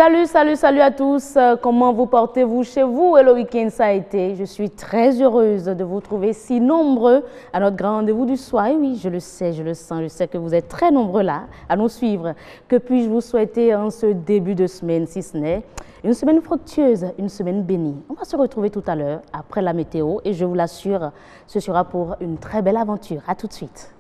Salut, salut, salut à tous. Comment vous portez-vous chez vous et le week-end ça a été? Je suis très heureuse de vous trouver si nombreux à notre grand rendez-vous du soir. Et oui, je le sais, je le sens, je sais que vous êtes très nombreux là à nous suivre. Que puis-je vous souhaiter en ce début de semaine, si ce n'est une semaine fructueuse, une semaine bénie. On va se retrouver tout à l'heure après la météo et je vous l'assure, ce sera pour une très belle aventure. À tout de suite.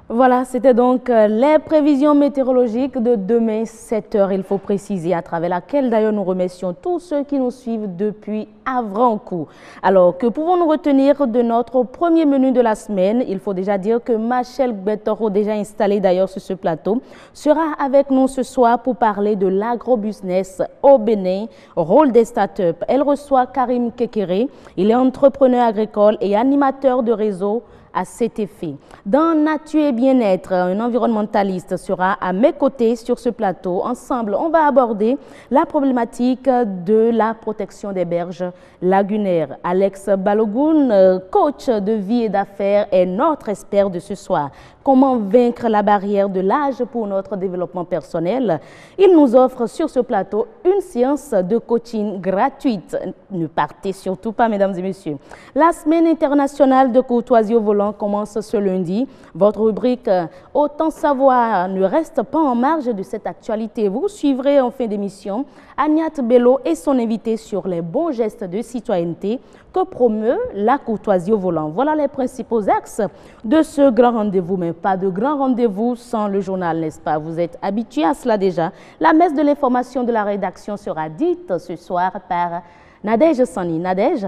Voilà, c'était donc les prévisions météorologiques de demain 7 heures, il faut préciser, à travers laquelle d'ailleurs nous remercions tous ceux qui nous suivent depuis Avrancourt. Alors, que pouvons-nous retenir de notre premier menu de la semaine? Il faut déjà dire que Machel Gbetoro, déjà installée d'ailleurs sur ce plateau, sera avec nous ce soir pour parler de l'agrobusiness au Bénin, rôle des startups. Elle reçoit Karim Kekere, il est entrepreneur agricole et animateur de réseau à cet effet. Dans Nature et Bien-être, un environnementaliste sera à mes côtés sur ce plateau. Ensemble, on va aborder la problématique de la protection des berges lagunaires. Alex Balogun, coach de vie et d'affaires, est notre expert de ce soir. Comment vaincre la barrière de l'âge pour notre développement personnel? Il nous offre sur ce plateau une séance de coaching gratuite. Ne partez surtout pas, mesdames et messieurs. La semaine internationale de courtoisie au volant commence ce lundi. Votre rubrique « Autant savoir » ne reste pas en marge de cette actualité. Vous suivrez en fin d'émission Agnat Bello et son invité sur les bons gestes de citoyenneté que promeut la courtoisie au volant. Voilà les principaux axes de ce grand rendez-vous, mais pas de grand rendez-vous sans le journal, n'est-ce pas? Vous êtes habitués à cela déjà. La messe de l'information de la rédaction sera dite ce soir par Nadège Sani. Nadège?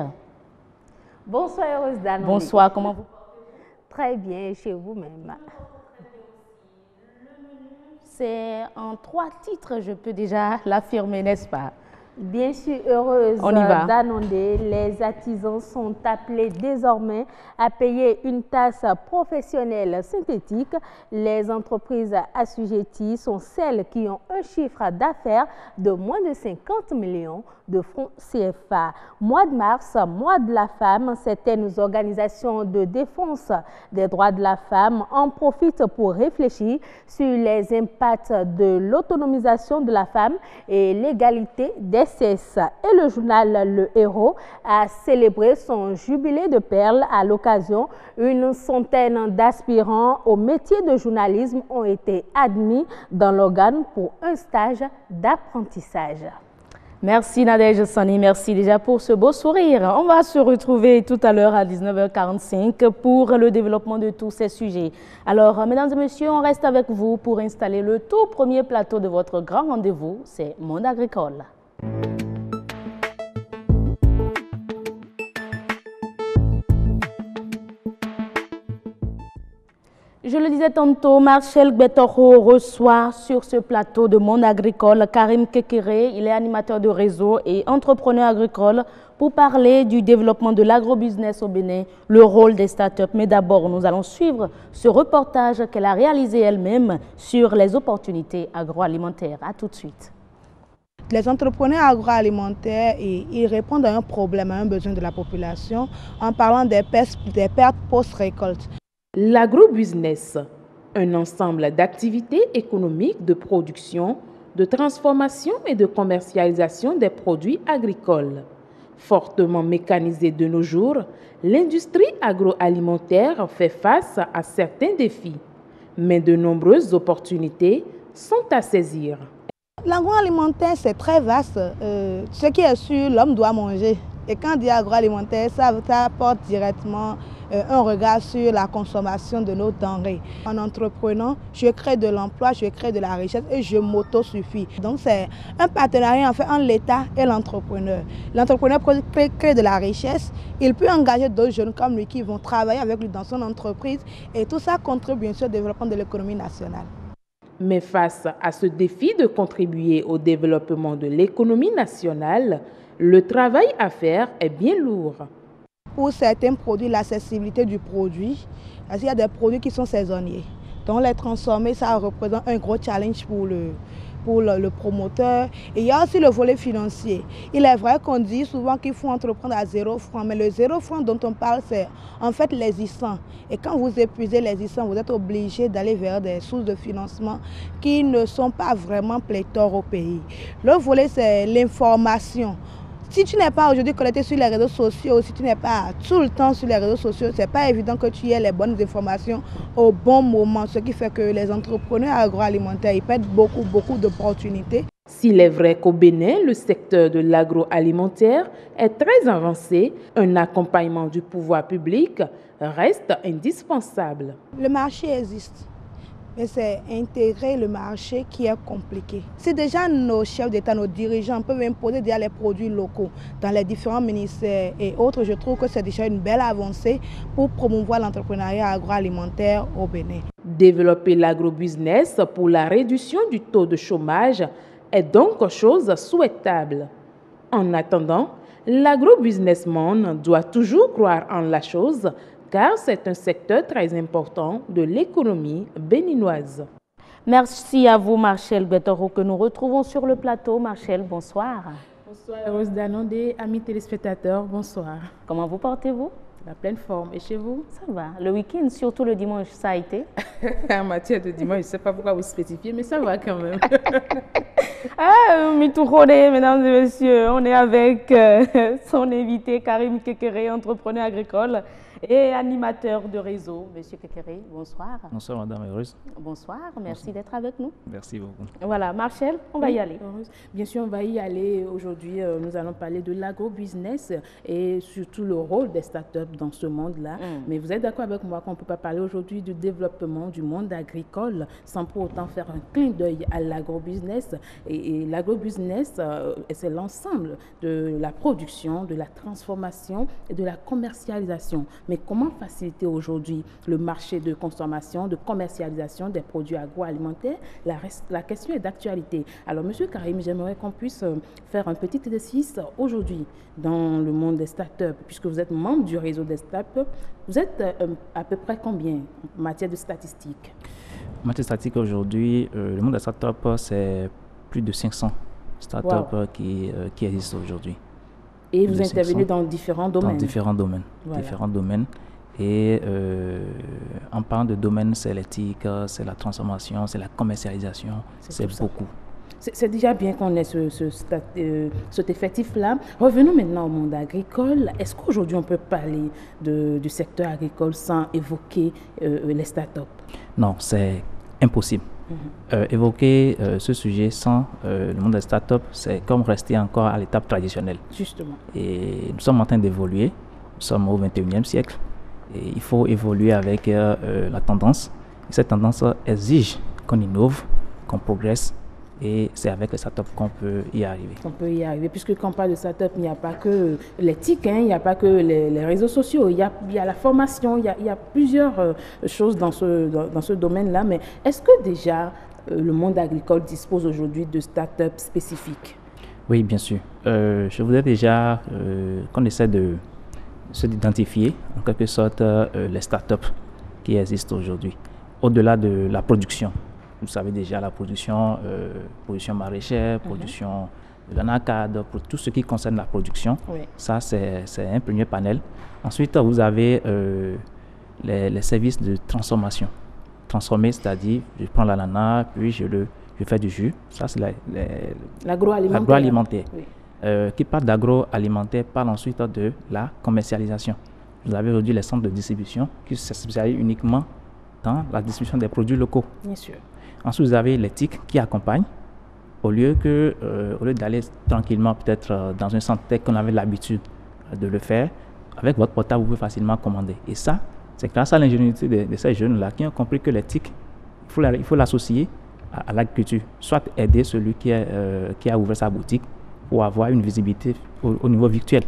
Bonsoir, heureuse Danone. Bonsoir, comment vous? Très bien, chez vous-même. C'est en 3 titres, je peux déjà l'affirmer, n'est-ce pas? Bien sûr, heureuse d'annoncer, les artisans sont appelés désormais à payer une taxe professionnelle synthétique. Les entreprises assujetties sont celles qui ont un chiffre d'affaires de moins de 50 millions de francs CFA. Mois de mars, mois de la femme, certaines organisations de défense des droits de la femme en profitent pour réfléchir sur les impacts de l'autonomisation de la femme et l'égalité des sexes. Et le journal Le Héros a célébré son jubilé de perles à l'occasion. Une centaine d'aspirants au métier de journalisme ont été admis dans l'organe pour un stage d'apprentissage. Merci Nadège Sani, merci déjà pour ce beau sourire. On va se retrouver tout à l'heure à 19h45 pour le développement de tous ces sujets. Alors, mesdames et messieurs, on reste avec vous pour installer le tout premier plateau de votre grand rendez-vous, c'est Monde agricole. Je le disais tantôt, Marcel Gbetoro reçoit sur ce plateau de Monde Agricole Karim Kekere. Il est animateur de réseau et entrepreneur agricole pour parler du développement de l'agrobusiness au Bénin, le rôle des startups. Mais d'abord, nous allons suivre ce reportage qu'elle a réalisé elle-même sur les opportunités agroalimentaires. À tout de suite. Les entrepreneurs agroalimentaires, ils répondent à un problème, à un besoin de la population en parlant des pertes post-récolte. L'agrobusiness, un ensemble d'activités économiques de production, de transformation et de commercialisation des produits agricoles. Fortement mécanisée de nos jours, l'industrie agroalimentaire fait face à certains défis, mais de nombreuses opportunités sont à saisir. L'agroalimentaire, c'est très vaste. Ce qui est sûr, l'homme doit manger. Et quand on dit agroalimentaire, ça apporte directement un regard sur la consommation de nos denrées. En entreprenant, je crée de l'emploi, je crée de la richesse et je m'autosuffis. Donc c'est un partenariat en fait entre l'État et l'entrepreneur. L'entrepreneur crée de la richesse, il peut engager d'autres jeunes comme lui qui vont travailler avec lui dans son entreprise et tout ça contribue bien sûr au développement de l'économie nationale. Mais face à ce défi de contribuer au développement de l'économie nationale, le travail à faire est bien lourd. Pour certains produits, l'accessibilité du produit, parce qu'il y a des produits qui sont saisonniers. Donc les transformer, ça représente un gros challenge pour le promoteur. Et il y a aussi le volet financier. Il est vrai qu'on dit souvent qu'il faut entreprendre à 0 francs, mais le 0 francs dont on parle, c'est en fait les ISAN. Et quand vous épuisez les ISAN, vous êtes obligé d'aller vers des sources de financement qui ne sont pas vraiment pléthores au pays. Le volet, c'est l'information. Si tu n'es pas aujourd'hui connecté sur les réseaux sociaux, si tu n'es pas tout le temps sur les réseaux sociaux, ce n'est pas évident que tu aies les bonnes informations au bon moment, ce qui fait que les entrepreneurs agroalimentaires ils perdent beaucoup d'opportunités. S'il est vrai qu'au Bénin, le secteur de l'agroalimentaire est très avancé, un accompagnement du pouvoir public reste indispensable. Le marché existe. Mais c'est intégrer le marché qui est compliqué. Si déjà nos chefs d'État, nos dirigeants peuvent imposer déjà les produits locaux dans les différents ministères et autres, je trouve que c'est déjà une belle avancée pour promouvoir l'entrepreneuriat agroalimentaire au Bénin. Développer l'agrobusiness pour la réduction du taux de chômage est donc chose souhaitable. En attendant, l'agrobusinessman doit toujours croire en la chose, car c'est un secteur très important de l'économie béninoise. Merci à vous, Marcel Gbetoro, que nous retrouvons sur le plateau. Marcel, bonsoir. Bonsoir, Rose Danondé, amis téléspectateurs, bonsoir. Comment vous portez-vous? La pleine forme. Et chez vous? Ça va. Le week-end, surtout le dimanche, ça a été? En matière de dimanche, je ne sais pas pourquoi vous spécifiez, mais ça va quand même. Mesdames et messieurs, on est avec son invité Karim Kekere, entrepreneur agricole et animateur de réseau. Monsieur Kekere, bonsoir. Bonsoir Madame Heureuse. Bonsoir, merci d'être avec nous. Merci beaucoup. Voilà, Marcel, on va y aller. Bien sûr, on va y aller. Aujourd'hui, nous allons parler de l'agrobusiness et surtout le rôle des startups dans ce monde-là. Mais vous êtes d'accord avec moi qu'on ne peut pas parler aujourd'hui du développement du monde agricole sans pour autant faire un clin d'œil à l'agrobusiness. Et l'agrobusiness, c'est l'ensemble de la production, de la transformation et de la commercialisation. Mais comment faciliter aujourd'hui le marché de consommation, de commercialisation des produits agroalimentaires? La question est d'actualité. Alors, Monsieur Karim, j'aimerais qu'on puisse faire un petit exercice aujourd'hui dans le monde des startups, puisque vous êtes membre du réseau des startups. Vous êtes à peu près combien en matière de statistiques? En matière de statistiques, aujourd'hui, le monde des startups, c'est plus de 500 startups qui existent aujourd'hui. Et vous intervenez dans différents domaines? Dans différents domaines. Voilà. Différents domaines. Et en parlant de domaines, c'est l'éthique, c'est la transformation, c'est la commercialisation, c'est beaucoup. C'est déjà bien qu'on ait cet effectif-là. Revenons maintenant au monde agricole. Est-ce qu'aujourd'hui on peut parler du secteur agricole sans évoquer les startups? Non, c'est impossible. Évoquer ce sujet sans le monde des startups, c'est comme rester encore à l'étape traditionnelle. Justement. Et nous sommes en train d'évoluer. Nous sommes au 21e siècle. Et il faut évoluer avec la tendance. Et cette tendance exige qu'on innove, qu'on progresse Et c'est avec les startups qu'on peut y arriver. On peut y arriver, puisque quand on parle de startup, il n'y a pas que l'éthique, il n'y a pas que les réseaux sociaux, il y a la formation, il y a plusieurs choses dans ce domaine-là. Mais est-ce que déjà le monde agricole dispose aujourd'hui de startups spécifiques? Oui, bien sûr. Je voudrais déjà qu'on essaie d'identifier en quelque sorte les startups qui existent aujourd'hui, au-delà de la production. Vous savez déjà la production maraîchère, production de l'anacarde, pour tout ce qui concerne la production. Oui. Ça, c'est un premier panel. Ensuite, vous avez les services de transformation. Transformer, c'est-à-dire, je prends l'ananas, puis je fais du jus. Ça, c'est l'agroalimentaire. L'agroalimentaire. Oui. Qui parle d'agroalimentaire parle ensuite de la commercialisation. Vous avez aujourd'hui les centres de distribution qui se spécialisent uniquement dans la distribution des produits locaux. Bien sûr. Ensuite, vous avez l'éthique qui accompagne, au lieu d'aller tranquillement peut-être dans un centre tel qu'on avait l'habitude de le faire, avec votre portable, vous pouvez facilement commander. Et ça, c'est grâce à l'ingéniosité de ces jeunes-là qui ont compris que l'éthique, il faut l'associer à l'agriculture, soit aider celui qui a ouvert sa boutique pour avoir une visibilité au niveau virtuel.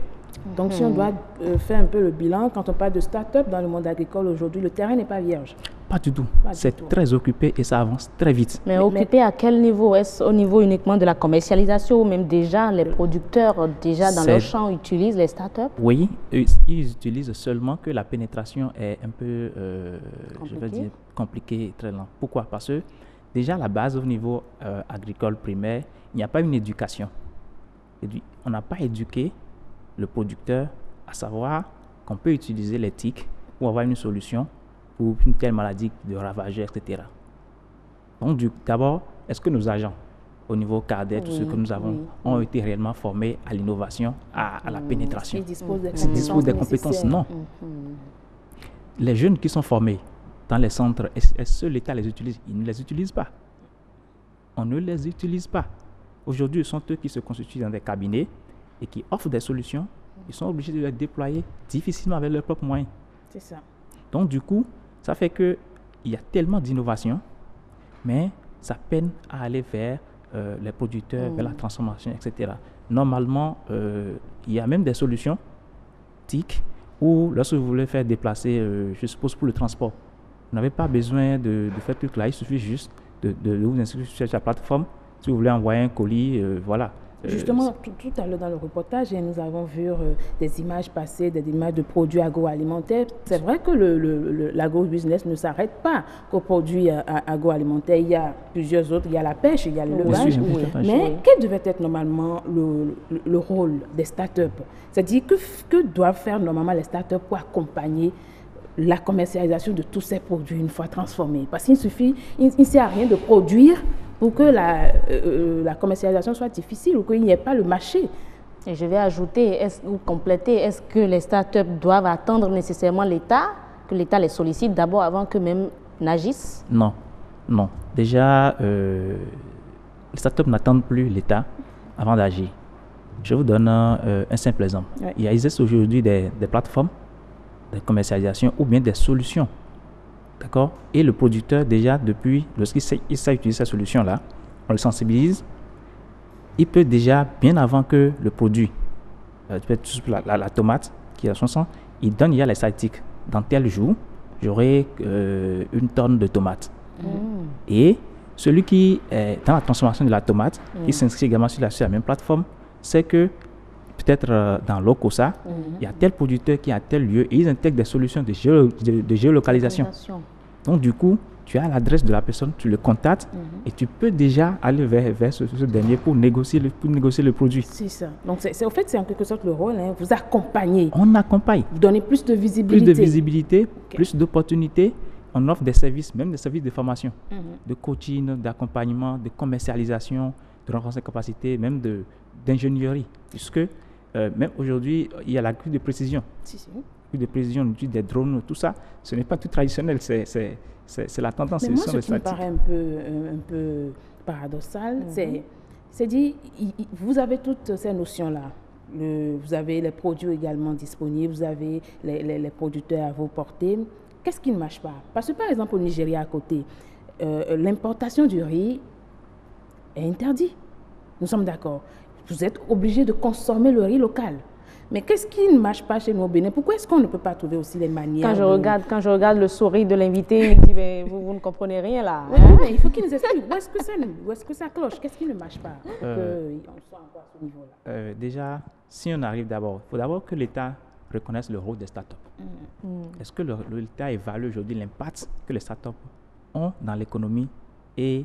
Donc, si on doit faire un peu le bilan, quand on parle de start-up dans le monde agricole aujourd'hui, le terrain n'est pas vierge. Pas du tout. C'est très occupé et ça avance très vite. Mais occupé à quel niveau? Est-ce au niveau uniquement de la commercialisation ou même déjà les producteurs déjà dans leur champ utilisent les start-up? Oui, ils utilisent seulement que la pénétration est un peu, je vais dire, compliquée et très lente. Pourquoi? Parce que déjà la base au niveau agricole primaire, il n'y a pas une éducation. On n'a pas éduqué le producteur à savoir qu'on peut utiliser l'éthique pour avoir une solution pour une telle maladie de ravageur, etc. Donc, d'abord, est-ce que nos agents, au niveau cadre, tous ceux que nous avons, ont été réellement formés à l'innovation, à la pénétration? Ils disposent des compétences? Non. Les jeunes qui sont formés dans les centres, est-ce que l'État les utilise? Ils ne les utilisent pas. On ne les utilise pas. Aujourd'hui, ce sont eux qui se constituent dans des cabinets et qui offrent des solutions. Ils sont obligés de les déployer difficilement avec leurs propres moyens. C'est ça. Donc, du coup, ça fait qu'il y a tellement d'innovation, mais ça peine à aller vers les producteurs, vers la transformation, etc. Normalement, il y a même des solutions TIC où, lorsque vous voulez faire déplacer, je suppose pour le transport, vous n'avez pas besoin de faire tout là, il suffit juste de vous inscrire sur la plateforme. Si vous voulez envoyer un colis, voilà. Justement, tout à l'heure dans le reportage, nous avons vu des images passer, des images de produits agroalimentaires. C'est vrai que l'agro-business ne s'arrête pas qu'aux produits agroalimentaires. Il y a plusieurs autres, il y a la pêche, il y a le levage. Mais quel devait être normalement le rôle des startups? C'est-à-dire que doivent faire normalement les startups pour accompagner la commercialisation de tous ces produits une fois transformés? Parce qu'il suffit, il ne sert à rien de produire pour que la commercialisation soit difficile ou qu'il n'y ait pas le marché. Et je vais ajouter ou compléter, est-ce que les startups doivent attendre nécessairement l'État, que l'État les sollicite d'abord avant qu'eux-mêmes n'agissent? Non, non. Déjà, les startups n'attendent plus l'État avant d'agir. Je vous donne un simple exemple. Ouais. Il existe aujourd'hui des plateformes de commercialisation ou bien des solutions. D'accord? Et le producteur, déjà, depuis, lorsqu'il sait utiliser cette solution-là, on le sensibilise. Il peut déjà, bien avant que le produit, peut-être la tomate qui a son sang, il donne, il y a les statistiques. Dans tel jour, j'aurai 1 tonne de tomates. Et celui qui est dans la transformation de la tomate, qui s'inscrit également sur la même plateforme, c'est que peut-être dans l'OCOSA, il y a tel producteur qui est à tel lieu et ils intègrent des solutions de géolocalisation. Donc, du coup, tu as l'adresse de la personne, tu le contactes et tu peux déjà aller vers ce dernier pour négocier le produit. C'est ça. Donc, au fait, c'est en quelque sorte le rôle. Hein. Vous accompagnez. On accompagne. Vous donnez plus de visibilité. Plus de visibilité, plus d'opportunités. On offre des services, même des services de formation, de coaching, d'accompagnement, de commercialisation, de renforcement de capacité, même d'ingénierie. Puisque même aujourd'hui, il y a la grille de précision. De précision, on utilise des drones, tout ça. Ce n'est pas tout traditionnel, c'est la tendance. Mais moi, ce qui me paraît un peu paradoxal, c'est dit, vous avez toutes ces notions-là. Vous avez les produits également disponibles, vous avez les producteurs à vos portées. Qu'est-ce qui ne marche pas? Parce que par exemple au Nigeria à côté, l'importation du riz est interdit. Nous sommes d'accord. Vous êtes obligé de consommer le riz local. Mais qu'est-ce qui ne marche pas chez nous au Bénin? Pourquoi est-ce qu'on ne peut pas trouver aussi les manières Quand je regarde le sourire de l'invité, il dit vous ne comprenez rien là. Oui, mais il faut qu'il nous explique où est-ce que ça cloche? Qu'est-ce qui ne marche pas pour qu'on soit encore à ce niveau-là? Déjà, si on arrive d'abord, il faut d'abord que l'État reconnaisse le rôle des startups. Est-ce que l'État évalue aujourd'hui l'impact que les startups ont dans l'économie et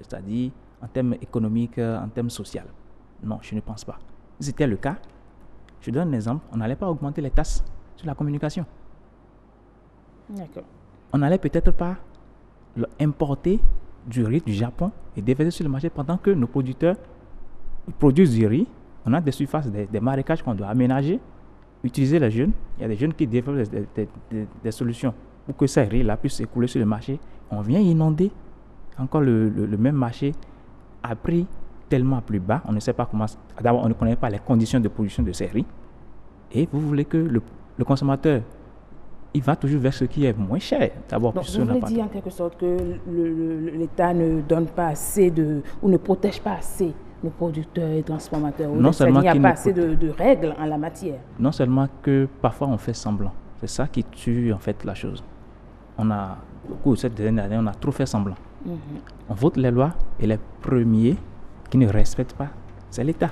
c'est-à-dire en termes économiques, en termes sociaux? Non, je ne pense pas. Si c'était le cas, je donne un exemple, on n'allait pas augmenter les taxes sur la communication. D'accord. On n'allait peut-être pas importer du riz du Japon et déverser sur le marché pendant que nos producteurs produisent du riz. On a des surfaces, des marécages qu'on doit aménager, utiliser les jeunes. Il y a des jeunes qui développent des solutions pour que ces riz-là puissent s'écouler sur le marché. On vient inonder encore le même marché à prix tellement plus bas, on ne sait pas comment. D'abord, on ne connaît pas les conditions de production de ces riz. Et vous voulez que le consommateur, il va toujours vers ce qui est moins cher. D'abord, donc, vous voulez dire en quelque sorte que l'État ne donne pas assez ou ne protège pas assez nos producteurs et transformateurs. Non seulement il n'y a pas assez de règles en la matière. Non seulement que parfois on fait semblant. C'est ça qui tue en fait la chose. On a, au cours de cette dernière année, on a trop fait semblant. On vote les lois et les premiers qui ne respectent pas, c'est l'État.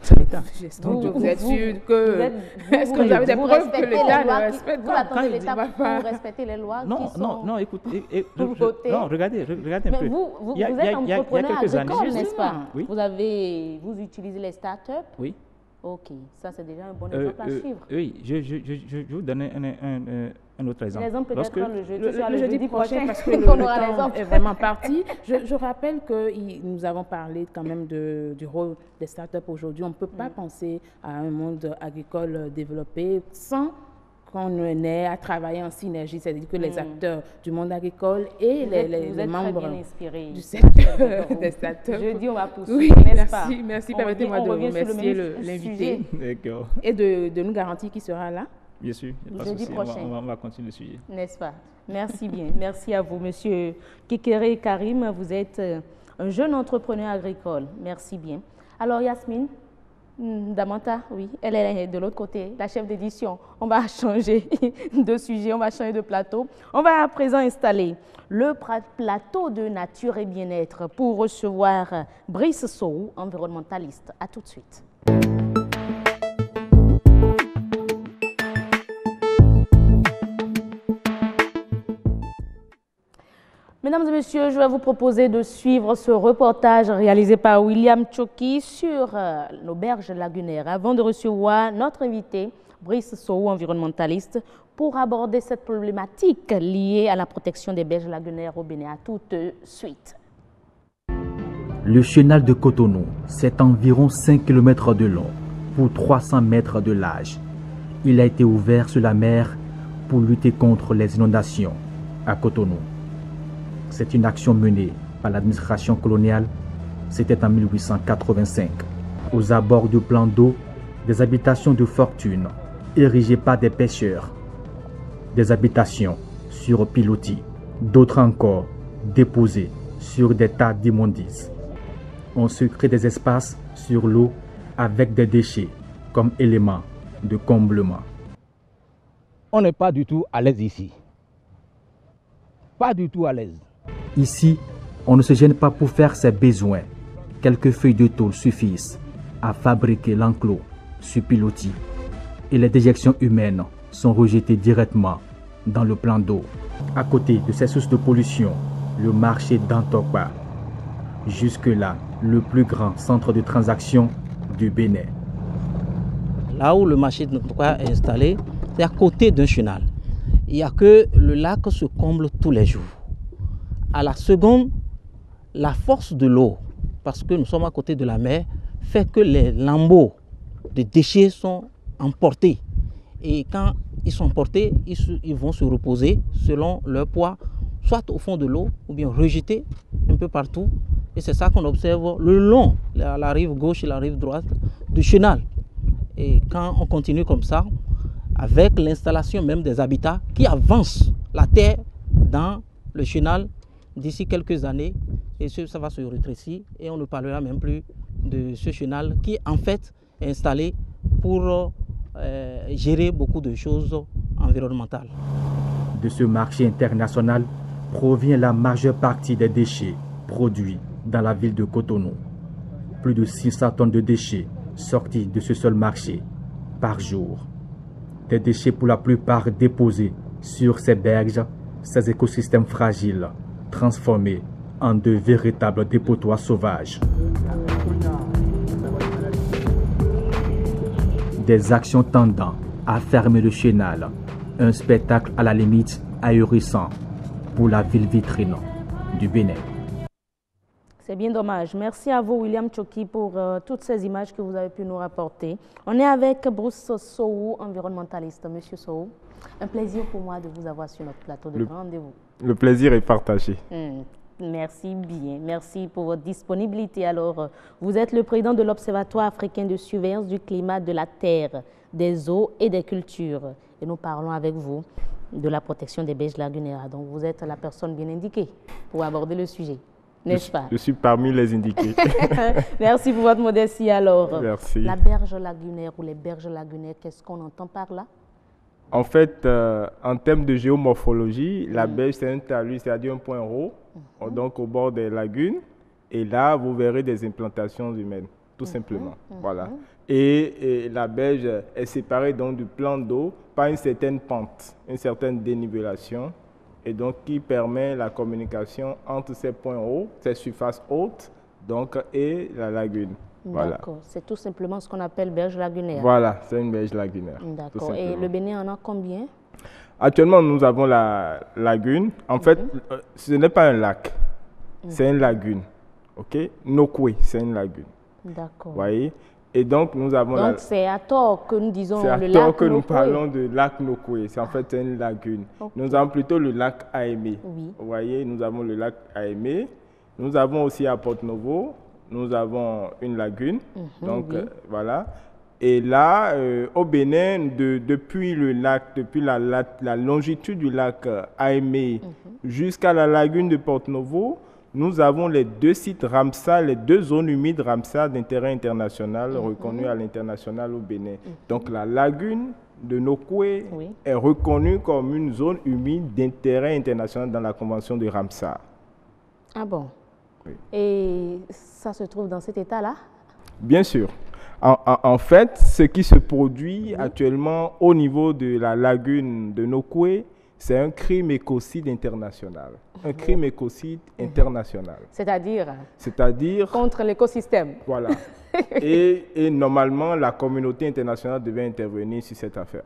C'est l'État. Vous êtes sûr que... Est-ce que vous avez des preuves que l'État ne respecte pas? Vous attendez l'État pour respecter les lois qui sont... Non, écoutez. Non, regardez un peu. Vous êtes entrepreneur agricole, n'est-ce pas? Oui. Vous utilisez les startups? Oui. Ok, ça c'est déjà un bon exemple à suivre. Oui, je vais vous donner un autre exemple. L'exemple peut-être le jeudi prochain parce que le temps est vraiment parti. Je rappelle que nous avons parlé quand même du rôle des startups aujourd'hui. On ne peut pas penser à un monde agricole développé sans qu'on ait à travailler en synergie, c'est-à-dire que les acteurs du monde agricole et les membres du secteur des startups. Jeudi, on va poursuivre, oui, n'est-ce pas? Merci. Permettez-moi de remercier l'invité et de nous garantir qu'il sera là. Bien sûr, jeudi prochain. On va continuer le sujet. N'est-ce pas? Merci bien. Merci à vous, Monsieur Kekere Karim. Vous êtes un jeune entrepreneur agricole. Merci bien. Alors, Yasmine Damanta, oui, elle est de l'autre côté, la chef d'édition. On va changer de sujet, on va changer de plateau. On va à présent installer le plateau de nature et bien-être pour recevoir Brice Sow, environnementaliste. À tout de suite. Mesdames et messieurs, je vais vous proposer de suivre ce reportage réalisé par William Choki sur nos berges lagunaires. Avant de recevoir notre invité, Brice Sow, environnementaliste, pour aborder cette problématique liée à la protection des berges lagunaires au Bénin. À tout de suite. Le chenal de Cotonou, c'est environ 5 km de long pour 300 mètres de large. Il a été ouvert sur la mer pour lutter contre les inondations à Cotonou. C'est une action menée par l'administration coloniale. C'était en 1885. Aux abords de plans d'eau, des habitations de fortune érigées par des pêcheurs. Des habitations sur pilotis. D'autres encore déposées sur des tas d'immondices. On se crée des espaces sur l'eau avec des déchets comme élément de comblement. On n'est pas du tout à l'aise ici. Pas du tout à l'aise. Ici, on ne se gêne pas pour faire ses besoins. Quelques feuilles de tôle suffisent à fabriquer l'enclos sur pilotis. Et les déjections humaines sont rejetées directement dans le plan d'eau. À côté de ces sources de pollution, le marché d'Antokpa. Jusque-là, le plus grand centre de transaction du Bénin. Là où le marché d'Antokpa est installé, c'est à côté d'un chenal. Il n'y a que le lac se comble tous les jours. À la seconde, la force de l'eau, parce que nous sommes à côté de la mer, fait que les lambeaux de déchets sont emportés. Et quand ils sont emportés, ils vont se reposer selon leur poids, soit au fond de l'eau ou bien rejetés un peu partout. Et c'est ça qu'on observe le long, la rive gauche et la rive droite du chenal. Et quand on continue comme ça, avec l'installation même des habitats qui avancent la terre dans le chenal, d'ici quelques années, et ça va se rétrécir et on ne parlera même plus de ce chenal qui en fait est installé pour gérer beaucoup de choses environnementales. De ce marché international provient la majeure partie des déchets produits dans la ville de Cotonou. Plus de 600 tonnes de déchets sortis de ce seul marché par jour. Des déchets pour la plupart déposés sur ces berges, ces écosystèmes fragiles, transformés en de véritables dépotoirs sauvages. Des actions tendant à fermer le chenal, un spectacle à la limite ahurissant pour la ville vitrine du Bénin. C'est bien dommage. Merci à vous, William Tchoki, pour toutes ces images que vous avez pu nous rapporter. On est avec Bruce Sow, environnementaliste. Monsieur Sow, un plaisir pour moi de vous avoir sur notre plateau de rendez-vous. Le plaisir est partagé. Merci bien. Merci pour votre disponibilité. Alors, vous êtes le président de l'Observatoire africain de surveillance du climat, de la terre, des eaux et des cultures. Et nous parlons avec vous de la protection des berges lagunaires. Donc, vous êtes la personne bien indiquée pour aborder le sujet, n'est-ce pas? Je suis parmi les indiqués. Merci pour votre modestie. Alors, merci. La berge lagunaire ou les berges lagunaires, qu'est-ce qu'on entend par là? En fait, en termes de géomorphologie, la berge, c'est un talus, c'est-à-dire un point haut, donc au bord des lagunes. Et là, vous verrez des implantations humaines, tout simplement. Voilà. Et la berge est séparée donc du plan d'eau par une certaine pente, une certaine dénivellation, et donc qui permet la communication entre ces points hauts, ces surfaces hautes, donc, et la lagune. Voilà. D'accord, c'est tout simplement ce qu'on appelle berge lagunaire. Voilà, c'est une berge lagunaire. D'accord, et le Bénin en a combien? Actuellement, nous avons la lagune. En fait, ce n'est pas un lac, c'est une lagune. Ok? Nokwe, c'est une lagune. D'accord. Vous voyez? Et donc, nous avons donc, c'est à tort que nous disons le lac Nokwe. C'est à tort que nous parlons de lac Nokwe. C'est en fait une lagune. Okay. Nous avons plutôt le lac Aémé. Oui. Vous voyez, nous avons le lac Aémé. Nous avons aussi à Porto-Novo, nous avons une lagune. Donc, voilà. Et là, au Bénin, depuis le lac, depuis la longitude du lac Aémé jusqu'à la lagune de Porto-Novo, nous avons les deux sites Ramsar, les deux zones humides Ramsar d'intérêt international reconnues à l'international au Bénin. Donc la lagune de Nokwe est reconnue comme une zone humide d'intérêt international dans la convention de Ramsar. Ah bon? Oui. Et ça se trouve dans cet état-là? Bien sûr. En fait, ce qui se produit actuellement au niveau de la lagune de Nokwe, c'est un crime écocide international. Un crime écocide international. C'est-à-dire contre l'écosystème. Voilà. et normalement, la communauté internationale devait intervenir sur cette affaire.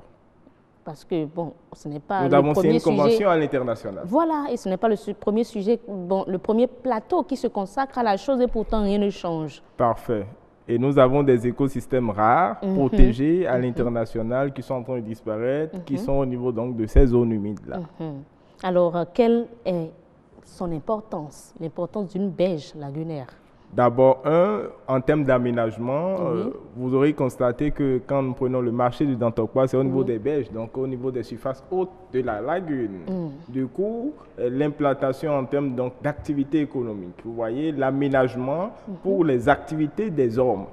Parce que, bon, ce n'est pas le premier sujet. Nous avons signé une convention à l'international. Voilà, et ce n'est pas le premier sujet, bon, le premier plateau qui se consacre à la chose et pourtant rien ne change. Parfait. Et nous avons des écosystèmes rares, protégés à l'international, qui sont en train de disparaître, qui sont au niveau donc de ces zones humides-là. Alors, quelle est son importance, l'importance d'une berge lagunaire? D'abord, en termes d'aménagement, vous aurez constaté que quand nous prenons le marché du Dantokwa, c'est au niveau des berges, donc au niveau des surfaces hautes de la lagune. Du coup, l'implantation en termes d'activité économique, vous voyez, l'aménagement pour les activités des hommes.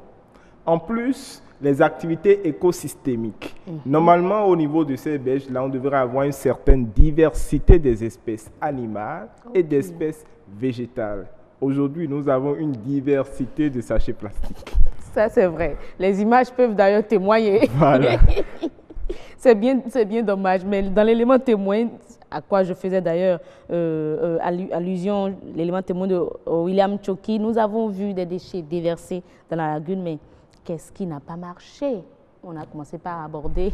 En plus, les activités écosystémiques. Normalement, au niveau de ces berges-là, on devrait avoir une certaine diversité des espèces animales et d'espèces végétales. Aujourd'hui, nous avons une diversité de sachets plastiques. Ça, c'est vrai. Les images peuvent d'ailleurs témoigner. Voilà. C'est bien dommage. Mais dans l'élément témoin, à quoi je faisais d'ailleurs allusion, l'élément témoin de William Tchoki, nous avons vu des déchets déversés dans la lagune, mais qu'est-ce qui n'a pas marché? On a commencé par aborder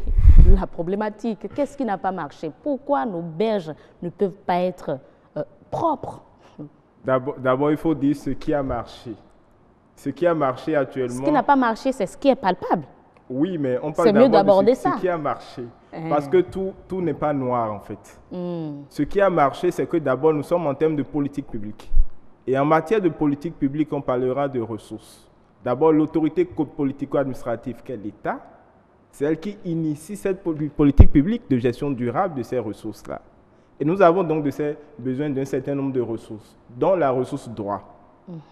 la problématique. Qu'est-ce qui n'a pas marché? Pourquoi nos berges ne peuvent pas être propres? D'abord, il faut dire ce qui a marché. Ce qui a marché actuellement... Ce qui n'a pas marché, c'est ce qui est palpable. Oui, mais on parle d'abord de ce qui a marché. Parce que tout n'est pas noir, en fait. Ce qui a marché, c'est que d'abord, nous sommes en termes de politique publique. Et en matière de politique publique, on parlera de ressources. D'abord, l'autorité politico-administrative qu'est l'État, c'est elle qui initie cette politique publique de gestion durable de ces ressources-là. Et nous avons donc besoin d'un certain nombre de ressources, dont la ressource droit.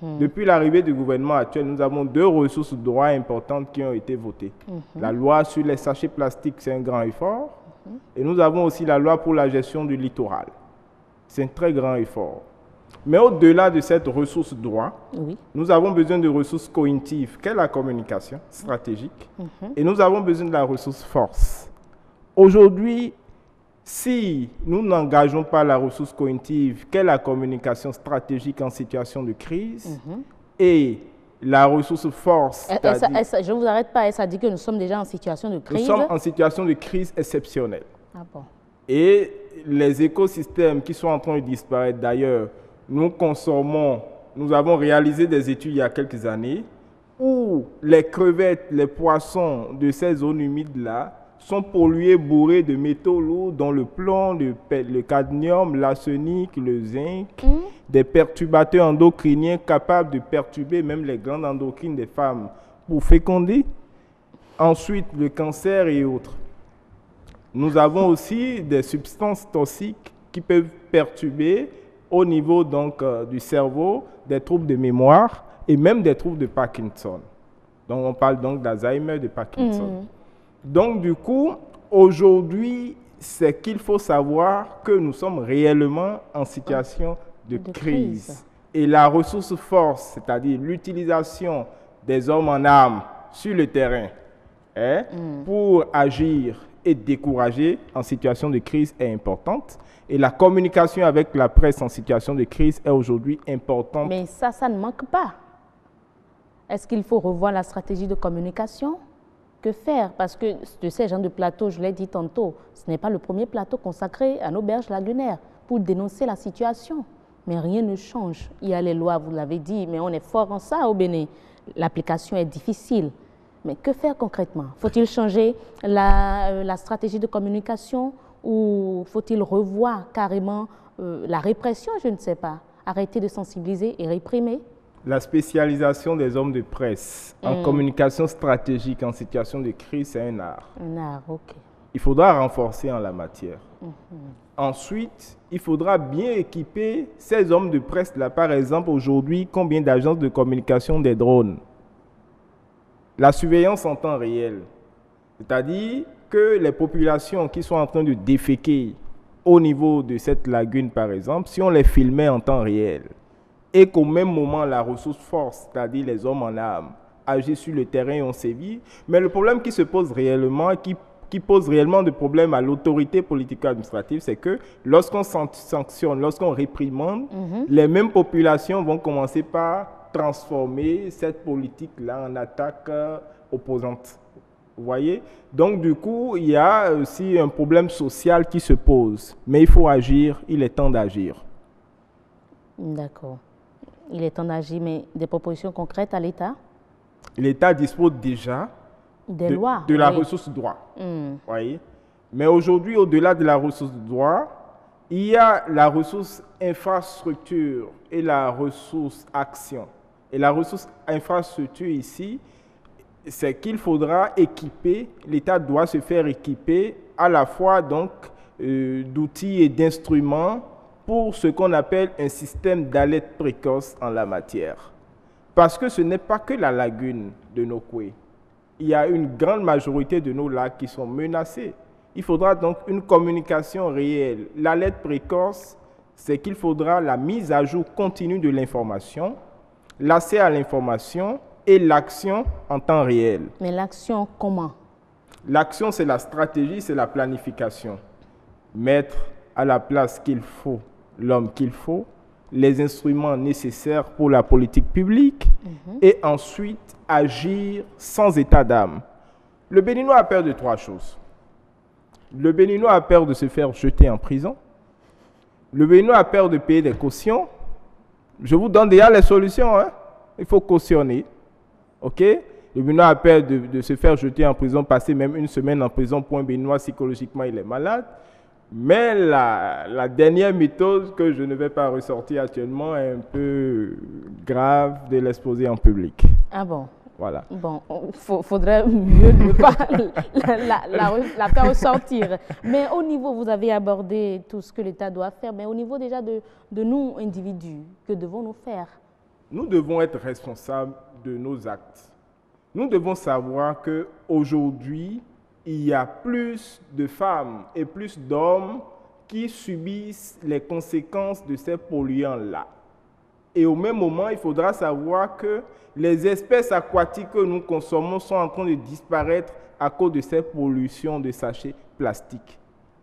Depuis l'arrivée du gouvernement actuel, nous avons 2 ressources de droit importantes qui ont été votées. La loi sur les sachets plastiques, c'est un grand effort. Et nous avons aussi la loi pour la gestion du littoral. C'est un très grand effort. Mais au-delà de cette ressource de droit, nous avons besoin de ressources cognitives, qu'est la communication stratégique. Et nous avons besoin de la ressource force. Aujourd'hui, si nous n'engageons pas la ressource cognitive, qu'est la communication stratégique en situation de crise, et la ressource force... je ne vous arrête pas, ça dit que nous sommes déjà en situation de crise. Nous sommes en situation de crise exceptionnelle. Ah bon. Et les écosystèmes qui sont en train de disparaître, d'ailleurs, nous avons réalisé des études il y a quelques années, où les crevettes, les poissons de ces zones humides-là, sont pollués, bourrés de métaux lourds, dont le plomb, le cadmium, l'arsenic, le zinc, des perturbateurs endocriniens capables de perturber même les glandes endocrines des femmes pour féconder. Ensuite, le cancer et autres. Nous avons aussi des substances toxiques qui peuvent perturber au niveau donc, du cerveau, des troubles de mémoire et même des troubles de Parkinson. Donc on parle donc d'Alzheimer, de Parkinson. Donc, du coup, aujourd'hui, c'est qu'il faut savoir que nous sommes réellement en situation de crise. Et la ressource force, c'est-à-dire l'utilisation des hommes en armes sur le terrain pour agir et décourager en situation de crise est importante. Et la communication avec la presse en situation de crise est aujourd'hui importante. Mais ça ne manque pas. Est-ce qu'il faut revoir la stratégie de communication ? Que faire? Parce que de ces gens de plateau, je l'ai dit tantôt, ce n'est pas le premier plateau consacré à nos berges lagunaires pour dénoncer la situation. Mais rien ne change. Il y a les lois, vous l'avez dit, mais on est fort en ça au Bénin. L'application est difficile. Mais que faire concrètement? Faut-il changer la stratégie de communication ou faut-il revoir carrément la répression? Je ne sais pas. Arrêter de sensibiliser et réprimer? La spécialisation des hommes de presse en communication stratégique en situation de crise, c'est un art. Un art, ok. Il faudra renforcer en la matière. Ensuite, il faudra bien équiper ces hommes de presse-là. Par exemple, aujourd'hui, combien d'agences de communication des drones? La surveillance en temps réel. C'est-à-dire que les populations qui sont en train de déféquer au niveau de cette lagune, par exemple, si on les filmait en temps réel, et qu'au même moment, la ressource force, c'est-à-dire les hommes en armes, agissent sur le terrain et on sévit. Mais le problème qui se pose réellement, qui pose réellement de problèmes à l'autorité politico-administrative, c'est que lorsqu'on sanctionne, lorsqu'on réprimande, les mêmes populations vont commencer par transformer cette politique-là en attaque opposante. Vous voyez? Donc, du coup, il y a aussi un problème social qui se pose. Mais il faut agir, il est temps d'agir. D'accord. Il est temps d'agir, mais des propositions concrètes à l'État? L'État dispose déjà de la ressource droit. Voyez? Mais aujourd'hui, au-delà de la ressource droit, il y a la ressource infrastructure et la ressource action. Et la ressource infrastructure ici, c'est qu'il faudra équiper, l'État doit se faire équiper à la fois donc d'outils et d'instruments pour ce qu'on appelle un système d'alerte précoce en la matière. Parce que ce n'est pas que la lagune de Nokoué. Il y a une grande majorité de nos lacs qui sont menacés. Il faudra donc une communication réelle. L'alerte précoce, c'est qu'il faudra la mise à jour continue de l'information, l'accès à l'information et l'action en temps réel. Mais l'action, comment? L'action, c'est la stratégie, c'est la planification. Mettre à la place qu'il faut l'homme qu'il faut, les instruments nécessaires pour la politique publique et ensuite agir sans état d'âme. Le Béninois a peur de 3 choses. Le Béninois a peur de se faire jeter en prison. Le Béninois a peur de payer des cautions. Je vous donne déjà les solutions. Hein? Il faut cautionner. OK? Le Béninois a peur de se faire jeter en prison, passer même une semaine en prison pour un Béninois, psychologiquement, il est malade. Mais la dernière méthode que je ne vais pas ressortir actuellement est un peu grave de l'exposer en public. Ah bon? Voilà. Bon, faudrait mieux ne pas la faire ressortir. Mais au niveau, vous avez abordé tout ce que l'État doit faire, mais au niveau déjà de nous, individus, que devons-nous faire nous devons être responsables de nos actes. Nous devons savoir qu'aujourd'hui, il y a plus de femmes et plus d'hommes qui subissent les conséquences de ces polluants-là. Et au même moment, il faudra savoir que les espèces aquatiques que nous consommons sont en train de disparaître à cause de ces pollutions de sachets plastiques.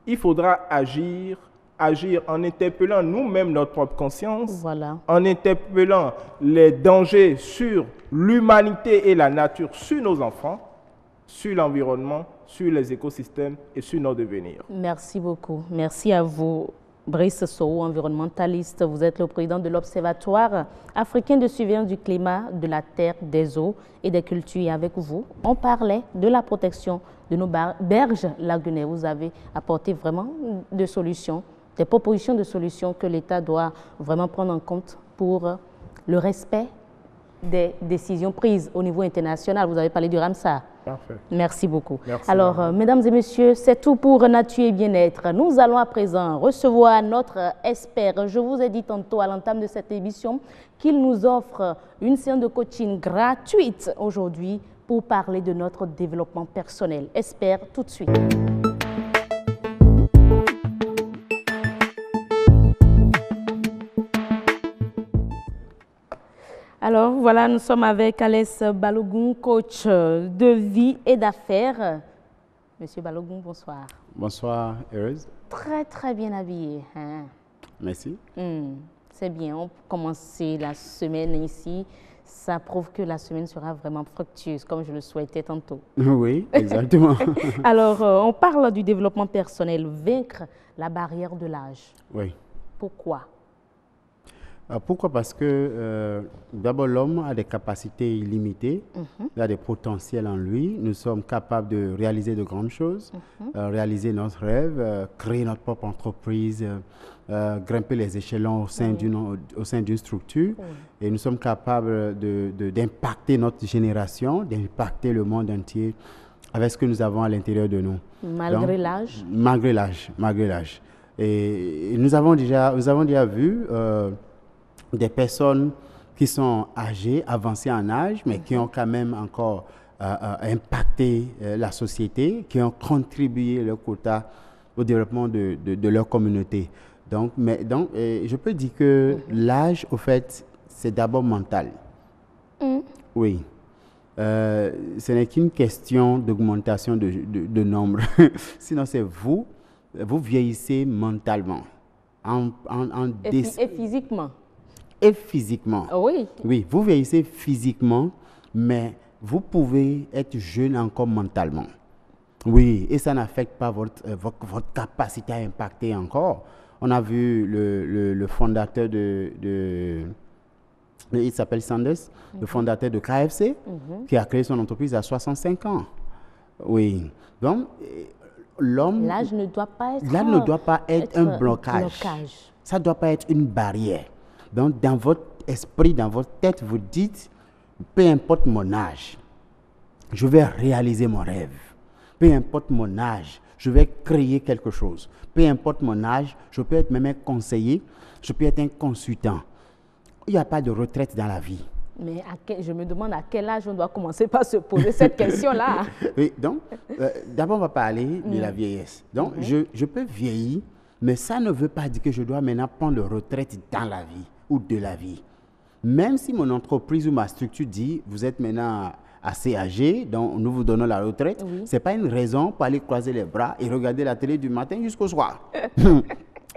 Il faudra agir en interpellant nous-mêmes notre propre conscience, en interpellant les dangers sur l'humanité et la nature, sur nos enfants, sur l'environnement, sur les écosystèmes et sur notre devenir. Merci beaucoup. Merci à vous, Brice Sow, environnementaliste. Vous êtes le président de l'Observatoire africain de surveillance du climat, de la terre, des eaux et des cultures. Et avec vous, on parlait de la protection de nos berges lagunaires. Vous avez apporté vraiment des solutions, des propositions de solutions que l'État doit vraiment prendre en compte pour le respect des décisions prises au niveau international. Vous avez parlé du Ramsar. Parfait. Merci beaucoup. Merci. Alors, mesdames et messieurs, c'est tout pour Nature et Bien-être. Nous allons à présent recevoir notre expert. Je vous ai dit tantôt à l'entame de cette émission qu'il nous offre une séance de coaching gratuite aujourd'hui pour parler de notre développement personnel. Expert, tout de suite. Alors voilà, nous sommes avec Alès Balogun, coach de vie et d'affaires. Monsieur Balogun, bonsoir. Bonsoir, heureuse. Très, très bien habillé. Hein? Merci. C'est bien, on commence la semaine ici. Ça prouve que la semaine sera vraiment fructueuse, comme je le souhaitais tantôt. Oui, exactement. Alors, on parle du développement personnel, vaincre la barrière de l'âge. Oui. Pourquoi? Pourquoi? Parce que d'abord, l'homme a des capacités illimitées, il a des potentiels en lui. Nous sommes capables de réaliser de grandes choses, réaliser notre rêve, créer notre propre entreprise, grimper les échelons au sein d'une structure. Et nous sommes capables d'impacter notre génération, d'impacter le monde entier avec ce que nous avons à l'intérieur de nous. Malgré l'âge? Malgré l'âge. Et nous avons déjà vu des personnes qui sont âgées, avancées en âge, mais qui ont quand même encore impacté la société, qui ont contribué leur quota au développement de leur communauté. Donc, je peux dire que l'âge, au fait, c'est d'abord mental. Oui. Ce n'est qu'une question d'augmentation de nombre. Sinon, c'est vous vieillissez mentalement. Et physiquement. Et physiquement. Oui. Oui, vous vieillissez physiquement, mais vous pouvez être jeune encore mentalement. Oui, et ça n'affecte pas votre capacité à impacter encore. On a vu le fondateur il s'appelle Sanders, le fondateur de KFC, qui a créé son entreprise à 65 ans. Oui. Donc, l'homme... L'âge ne doit pas être un blocage. Ça ne doit pas être une barrière. Donc, dans votre esprit, dans votre tête, vous dites, peu importe mon âge, je vais réaliser mon rêve. Peu importe mon âge, je vais créer quelque chose. Peu importe mon âge, je peux être même un conseiller, je peux être un consultant. Il n'y a pas de retraite dans la vie. Mais je me demande à quel âge on doit commencer par se poser cette question-là. Oui, donc, d'abord, on va parler de la vieillesse. Donc, je peux vieillir, mais ça ne veut pas dire que je dois maintenant prendre la retraite dans la vie ou de la vie. Même si mon entreprise ou ma structure dit, vous êtes maintenant assez âgé, donc nous vous donnons la retraite, ce n'est pas une raison pour aller croiser les bras et regarder la télé du matin jusqu'au soir.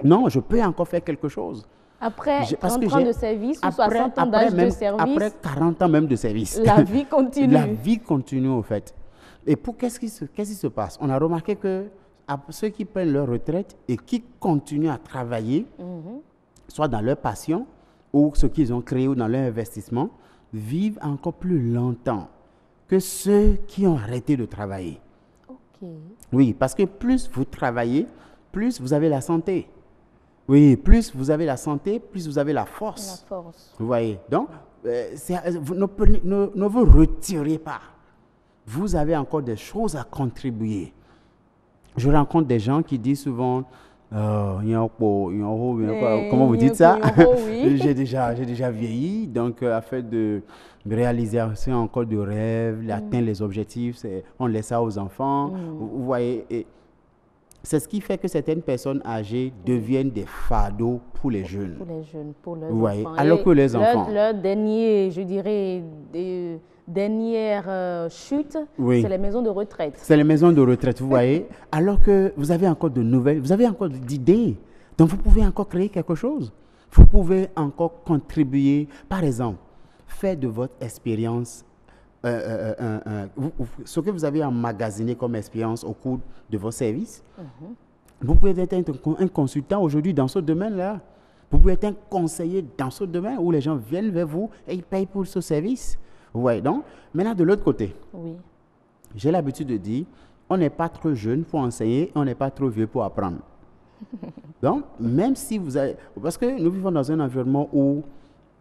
Non, je peux encore faire quelque chose. Après 30 ans de service ou 60 ans d'âge de service. Après 40 ans même de service. La vie continue. La vie continue, au fait. Et qu'est-ce qui se passe? On a remarqué que ceux qui prennent leur retraite et qui continuent à travailler, soit dans leur passion ou ce qu'ils ont créé ou dans leur investissement, vivent encore plus longtemps que ceux qui ont arrêté de travailler. Oui, parce que plus vous travaillez, plus vous avez la santé. Oui, plus vous avez la santé, plus vous avez la force. La force. Vous voyez? Donc, ne vous retirez pas. Vous avez encore des choses à contribuer. Je rencontre des gens qui disent souvent, comment vous dites ça? J'ai déjà vieilli, donc afin de réaliser encore de rêves, d'atteindre les objectifs, on laisse ça aux enfants. Vous voyez, c'est ce qui fait que certaines personnes âgées deviennent des fardeaux pour les jeunes. Pour les jeunes, pour leurs voyez, enfants. Alors que les enfants... Leur dernier, je dirais, dernière chute, c'est les maisons de retraite. C'est les maisons de retraite, vous voyez. Alors que vous avez encore de nouvelles, vous avez encore d'idées. Donc, vous pouvez encore créer quelque chose. Vous pouvez encore contribuer. Par exemple, faire de votre expérience, ce que vous avez emmagasiné comme expérience au cours de vos services. Vous pouvez être un consultant aujourd'hui dans ce domaine-là. Vous pouvez être un conseiller dans ce domaine où les gens viennent vers vous et ils payent pour ce service. Vous voyez donc, maintenant de l'autre côté, j'ai l'habitude de dire, on n'est pas trop jeune pour enseigner, on n'est pas trop vieux pour apprendre. Donc, même si vous avez... Parce que nous vivons dans un environnement où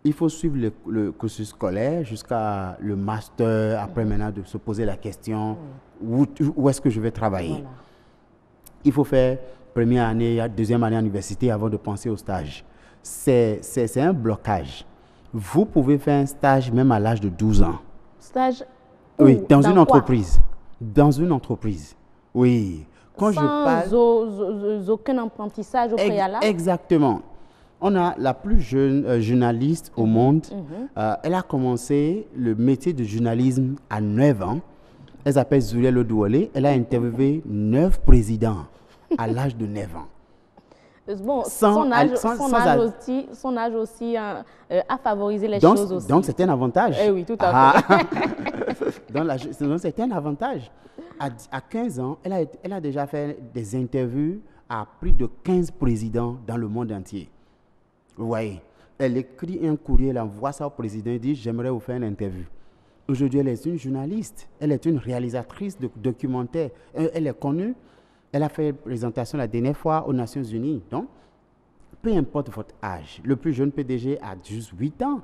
il faut suivre le cursus scolaire jusqu'à le master, après maintenant de se poser la question, où est-ce que je vais travailler? Voilà. Il faut faire première année, deuxième année à l'université avant de penser au stage. C'est un blocage. Vous pouvez faire un stage même à l'âge de 12 ans. Stage Oui, dans une entreprise. Dans une entreprise. Oui. Quand sans aucun apprentissage au préalable. Exactement. On a la plus jeune journaliste au monde. Elle a commencé le métier de journalisme à 9 ans. Elle s'appelle Zuriel Odouolé. Elle a interviewé 9 présidents à l'âge de 9 ans. Bon, son âge aussi a favorisé les choses aussi. Donc, c'est un avantage. Eh oui, tout à fait. Donc, c'est un avantage. À 15 ans, elle a déjà fait des interviews à plus de 15 présidents dans le monde entier. Vous voyez, elle écrit un courrier, elle envoie ça au président et dit « J'aimerais vous faire une interview ». Aujourd'hui, elle est une journaliste, elle est une réalisatrice de documentaires. Elle est connue. Elle a fait une présentation la dernière fois aux Nations Unies. Donc, peu importe votre âge, le plus jeune PDG a juste 8 ans.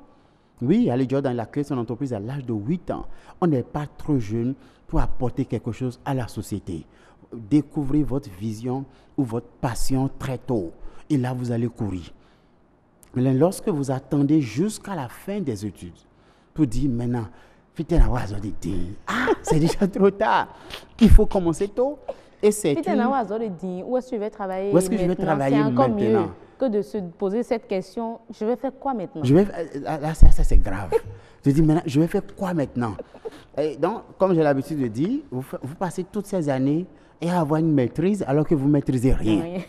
Oui, Ali Jordan a créé son entreprise à l'âge de 8 ans. On n'est pas trop jeune pour apporter quelque chose à la société. Découvrez votre vision ou votre passion très tôt. Et là, vous allez courir. Mais lorsque vous attendez jusqu'à la fin des études pour dire maintenant, c'est déjà trop tard. Il faut commencer tôt. Et c'est où est-ce que je vais travailler c'est encore mieux que de se poser cette question, je vais faire quoi maintenant? Ça c'est grave. Je dis maintenant, je vais faire quoi maintenant? Et donc, comme j'ai l'habitude de dire, vous passez toutes ces années et avoir une maîtrise alors que vous ne maîtrisez rien.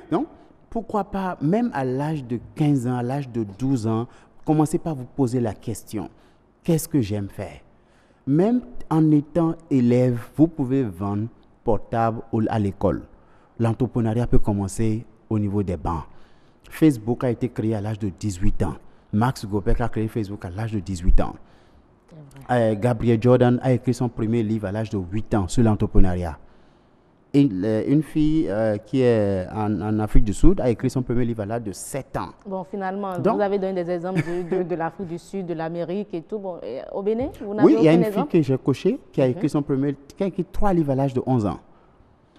Donc, pourquoi pas, même à l'âge de 15 ans, à l'âge de 12 ans, commencez par vous poser la question, qu'est-ce que j'aime faire? Même en étant élève, vous pouvez vendre portable à l'école. L'entrepreneuriat peut commencer au niveau des bancs. Facebook a été créé à l'âge de 18 ans. Mark Zuckerberg a créé Facebook à l'âge de 18 ans. Gabriel Jordan a écrit son premier livre à l'âge de 8 ans sur l'entrepreneuriat. Une fille qui est en Afrique du Sud a écrit son premier livre à l'âge de 7 ans. Bon, finalement, vous avez donné des exemples de l'Afrique du Sud, de l'Amérique et tout. Bon, au Bénin, vous n'avez oui, il y a une exemple? fille que j'ai coachée qui a écrit qui a écrit 3 livres à l'âge de 11 ans.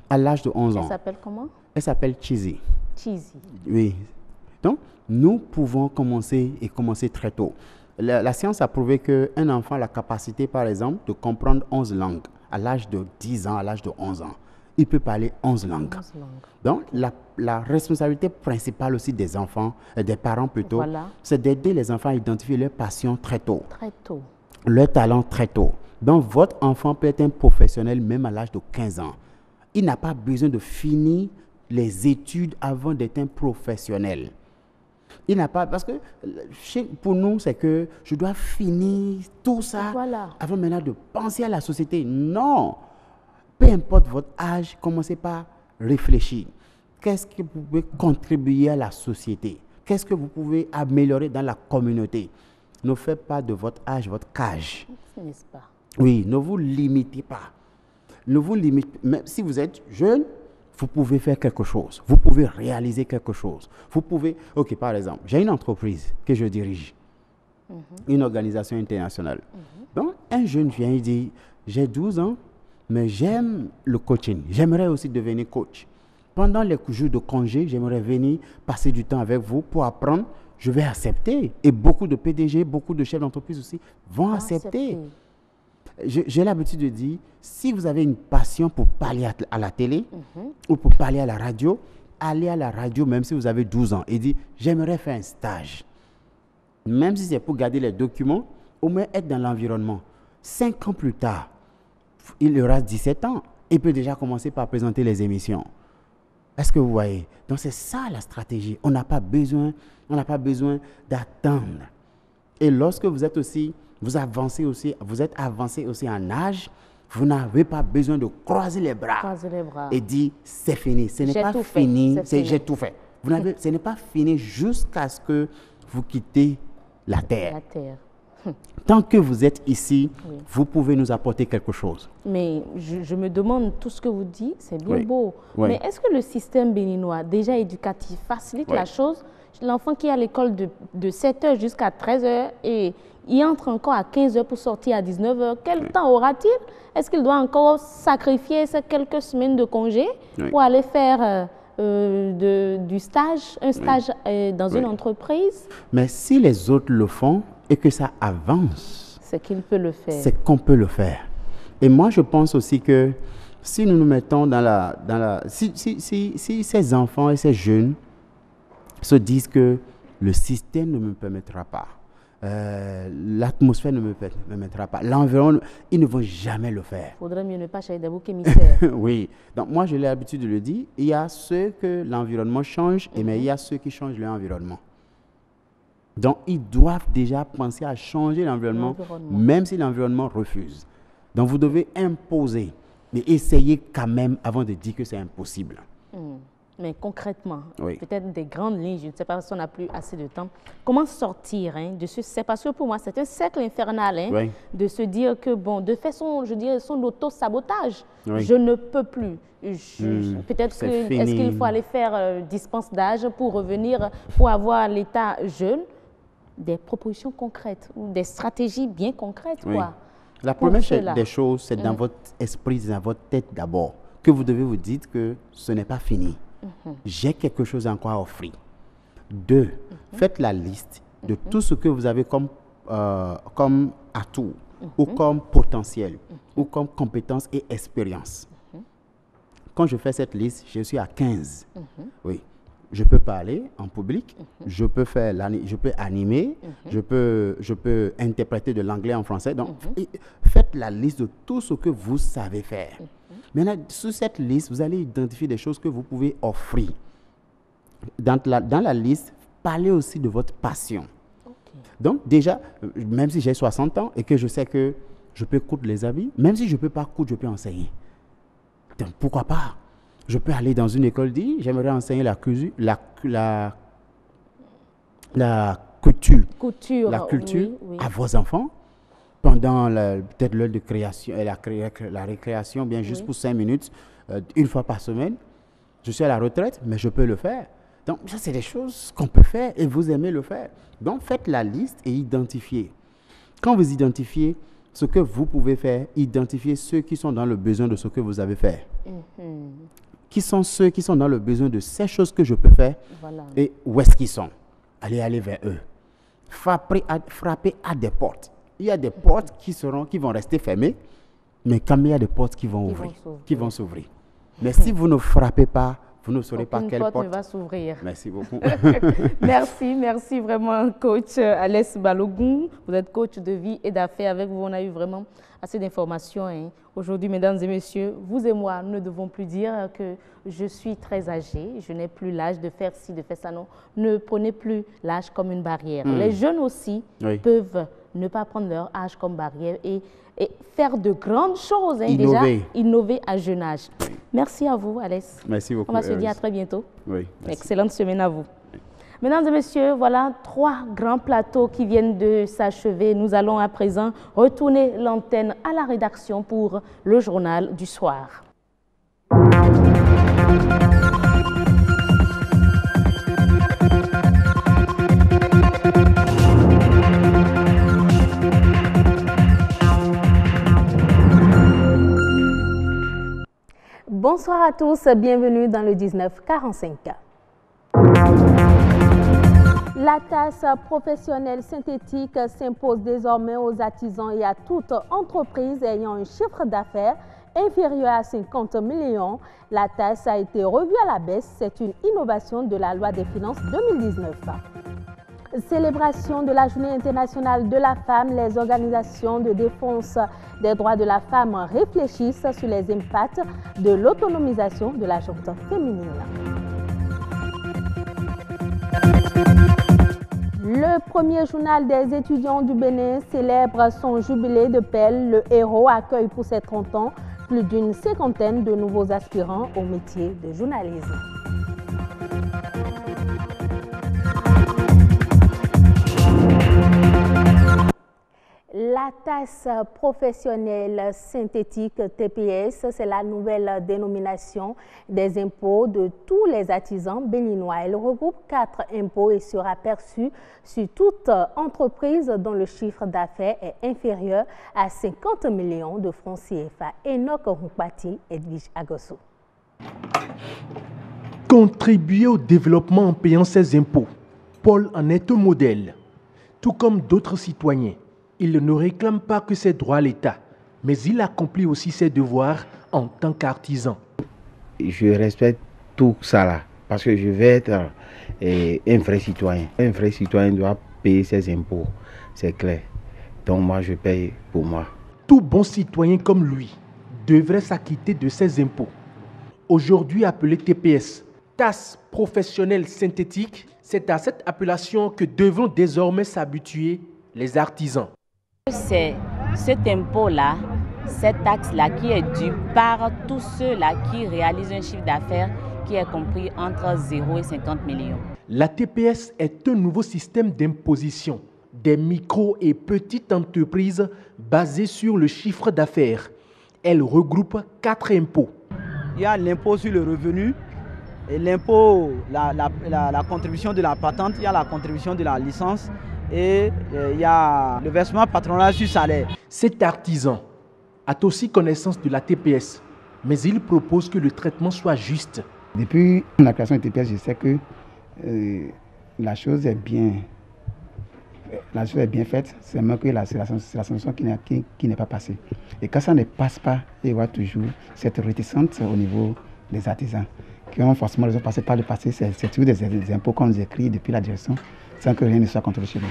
À l'âge de 11 ans. Elle s'appelle comment? Elle s'appelle Cheesy. Cheesy. Oui. Donc, nous pouvons commencer très tôt. La science a prouvé qu'un enfant a la capacité, par exemple, de comprendre 11 langues à l'âge de 10 ans, à l'âge de 11 ans. Il peut parler 11 langues. Donc, la responsabilité principale aussi des enfants, des parents plutôt, c'est d'aider les enfants à identifier leurs passions très tôt. Très tôt. Leur talent très tôt. Donc, votre enfant peut être un professionnel même à l'âge de 15 ans. Il n'a pas besoin de finir les études avant d'être un professionnel. Il n'a pas... Parce que pour nous, c'est que je dois finir tout ça avant maintenant de penser à la société. Non! Peu importe votre âge, commencez par réfléchir. Qu'est-ce que vous pouvez contribuer à la société? Qu'est-ce que vous pouvez améliorer dans la communauté? Ne faites pas de votre âge votre cage. N'est-ce pas? Oui, ne vous limitez pas. Ne vous limitez. Même si vous êtes jeune, vous pouvez faire quelque chose. Vous pouvez réaliser quelque chose. Vous pouvez... Ok, par exemple, j'ai une entreprise que je dirige. Une organisation internationale. Donc, un jeune vient et dit, j'ai 12 ans, mais j'aime le coaching. J'aimerais aussi devenir coach. pendant les jours de congé, j'aimerais venir passer du temps avec vous pour apprendre. Je vais accepter. Et beaucoup de PDG, beaucoup de chefs d'entreprise aussi vont accepter. J'ai l'habitude de dire, si vous avez une passion pour parler à la télé ou pour parler à la radio, allez à la radio même si vous avez 12 ans et dites, j'aimerais faire un stage. Même si c'est pour garder les documents, au moins être dans l'environnement. 5 ans plus tard, il aura 17 ans. Il peut déjà commencer par présenter les émissions. Est-ce que vous voyez? Donc c'est ça la stratégie. On n'a pas besoin d'attendre. Et lorsque vous êtes avancé aussi en âge, vous n'avez pas besoin de croiser les bras. Et dire c'est fini. Ce n'est pas fini. J'ai tout fait. Ce n'est pas fini jusqu'à ce que vous quittez la terre. Tant que vous êtes ici, vous pouvez nous apporter quelque chose. Mais je me demande, tout ce que vous dites, c'est bien beau. Mais est-ce que le système béninois, déjà éducatif, facilite la chose? L'enfant qui est à l'école de 7h jusqu'à 13h et il entre encore à 15h pour sortir à 19h, quel temps aura-t-il? Est-ce qu'il doit encore sacrifier ces quelques semaines de congé pour aller faire un stage dans une entreprise? Mais si les autres le font et que ça avance, c'est qu'il peut le faire. C'est qu'on peut le faire. Et moi, je pense aussi que si nous nous mettons si ces enfants et ces jeunes se disent que le système ne me permettra pas, l'atmosphère ne me permettra pas, l'environnement, ils ne vont jamais le faire. Il faudrait mieux ne pas chercher des boucs émissaires. Oui. Donc moi, je l'ai l'habitude de le dire, il y a ceux que l'environnement change, mais il y a ceux qui changent l'environnement. Donc, ils doivent déjà penser à changer l'environnement, même si l'environnement refuse. Donc, vous devez imposer, mais essayer quand même avant de dire que c'est impossible. Mais concrètement, peut-être des grandes lignes, je ne sais pas si on n'a plus assez de temps, comment sortir de ce cercle? Parce que pour moi, c'est un cercle infernal de se dire que, bon, de faire son auto-sabotage. Je ne peux plus. Peut-être est-ce qu'il faut aller faire dispense d'âge pour revenir, pour avoir l'état jeune? Des propositions concrètes ou des stratégies bien concrètes, quoi. La première des choses, c'est dans votre esprit, dans votre tête d'abord, que vous devez vous dire que ce n'est pas fini. J'ai quelque chose encore à offrir. 2, faites la liste de tout ce que vous avez comme atout, ou comme potentiel, ou comme compétence et expérience. Quand je fais cette liste, je suis à 15. Je peux parler en public, je peux animer, je peux interpréter de l'anglais en français. Donc, faites la liste de tout ce que vous savez faire. Maintenant, sur cette liste, vous allez identifier des choses que vous pouvez offrir. Dans la liste, parlez aussi de votre passion. Donc, déjà, même si j'ai 60 ans et que je sais que je peux coudre les habits, même si je ne peux pas coudre, je peux enseigner. Donc, pourquoi pas? Je peux aller dans une école, dire, j'aimerais enseigner la couture, à vos enfants pendant peut-être l'heure de création, la récréation, bien juste pour 5 minutes, une fois par semaine. Je suis à la retraite, mais je peux le faire. Donc, ça, c'est des choses qu'on peut faire et vous aimez le faire. Donc, faites la liste et identifiez. Quand vous identifiez ce que vous pouvez faire, identifiez ceux qui sont dans le besoin de ce que vous avez fait. Qui sont ceux qui sont dans le besoin de ces choses que je peux faire et où est-ce qu'ils sont. Allez vers eux. Frappez à des portes. Il y a des portes qui vont rester fermées, mais quand il y a des portes qui vont s'ouvrir. Mais si vous ne frappez pas, vous ne saurez pas quelle porte ne va s'ouvrir. Merci beaucoup. Merci vraiment, coach Alès Balogun. Vous êtes coach de vie et d'affaires. Avec vous, on a eu vraiment assez d'informations. Aujourd'hui, mesdames et messieurs, vous et moi, nous ne devons plus dire que je suis très âgée, je n'ai plus l'âge de faire ci, de faire ça. Non, ne prenez plus l'âge comme une barrière. Les jeunes aussi peuvent ne pas prendre leur âge comme barrière et faire de grandes choses, innover à jeune âge. Merci à vous, Alès. Merci beaucoup. On va se dire à très bientôt. Oui, excellente semaine à vous. Mesdames et messieurs, voilà 3 grands plateaux qui viennent de s'achever. Nous allons à présent retourner l'antenne à la rédaction pour le journal du soir. Bonsoir à tous, bienvenue dans le 1945. La taxe professionnelle synthétique s'impose désormais aux artisans et à toute entreprise ayant un chiffre d'affaires inférieur à 50 millions. La taxe a été revue à la baisse. C'est une innovation de la loi des finances 2019. Célébration de la Journée internationale de la femme, les organisations de défense des droits de la femme réfléchissent sur les impacts de l'autonomisation de la gente féminine. Le premier journal des étudiants du Bénin célèbre son jubilé de Pelle. Le Héros accueille pour ses 30 ans plus d'une cinquantaine de nouveaux aspirants au métier de journalisme. La taxe professionnelle synthétique TPS, c'est la nouvelle dénomination des impôts de tous les artisans béninois. Elle regroupe 4 impôts et sera perçue sur toute entreprise dont le chiffre d'affaires est inférieur à 50 millions de francs CFA. Enoch Rumpati, Edwige Agosso. Contribuer au développement en payant ses impôts. Paul en est un modèle, tout comme d'autres citoyens. Il ne réclame pas que ses droits à l'État, mais il accomplit aussi ses devoirs en tant qu'artisan. Je respecte tout ça là, parce que je vais être un vrai citoyen. Un vrai citoyen doit payer ses impôts, c'est clair. Donc moi, je paye pour moi. Tout bon citoyen comme lui devrait s'acquitter de ses impôts. Aujourd'hui appelé TPS, taxe professionnelle synthétique, c'est à cette appellation que devront désormais s'habituer les artisans. C'est cet impôt-là, cette taxe-là qui est due par tous ceux-là qui réalisent un chiffre d'affaires qui est compris entre 0 et 50 millions. La TPS est un nouveau système d'imposition des micro- et petites entreprises basé sur le chiffre d'affaires. Elle regroupe 4 impôts. Il y a l'impôt sur le revenu, et l'impôt, la contribution de la patente, il y a la contribution de la licence, et il y a le versement patronal sur salaire. Cet artisan a aussi connaissance de la TPS, mais il propose que le traitement soit juste. Depuis la création de TPS, je sais que la chose est bien faite, c'est même que c'est la sanction qui n'est pas passée. Et quand ça ne passe pas, il y aura toujours cette réticence au niveau des artisans qui ont forcément raison de passer par le passé. C'est toujours des impôts qu'on nous écrit depuis la direction, sans que rien ne soit contrôlé chez nous.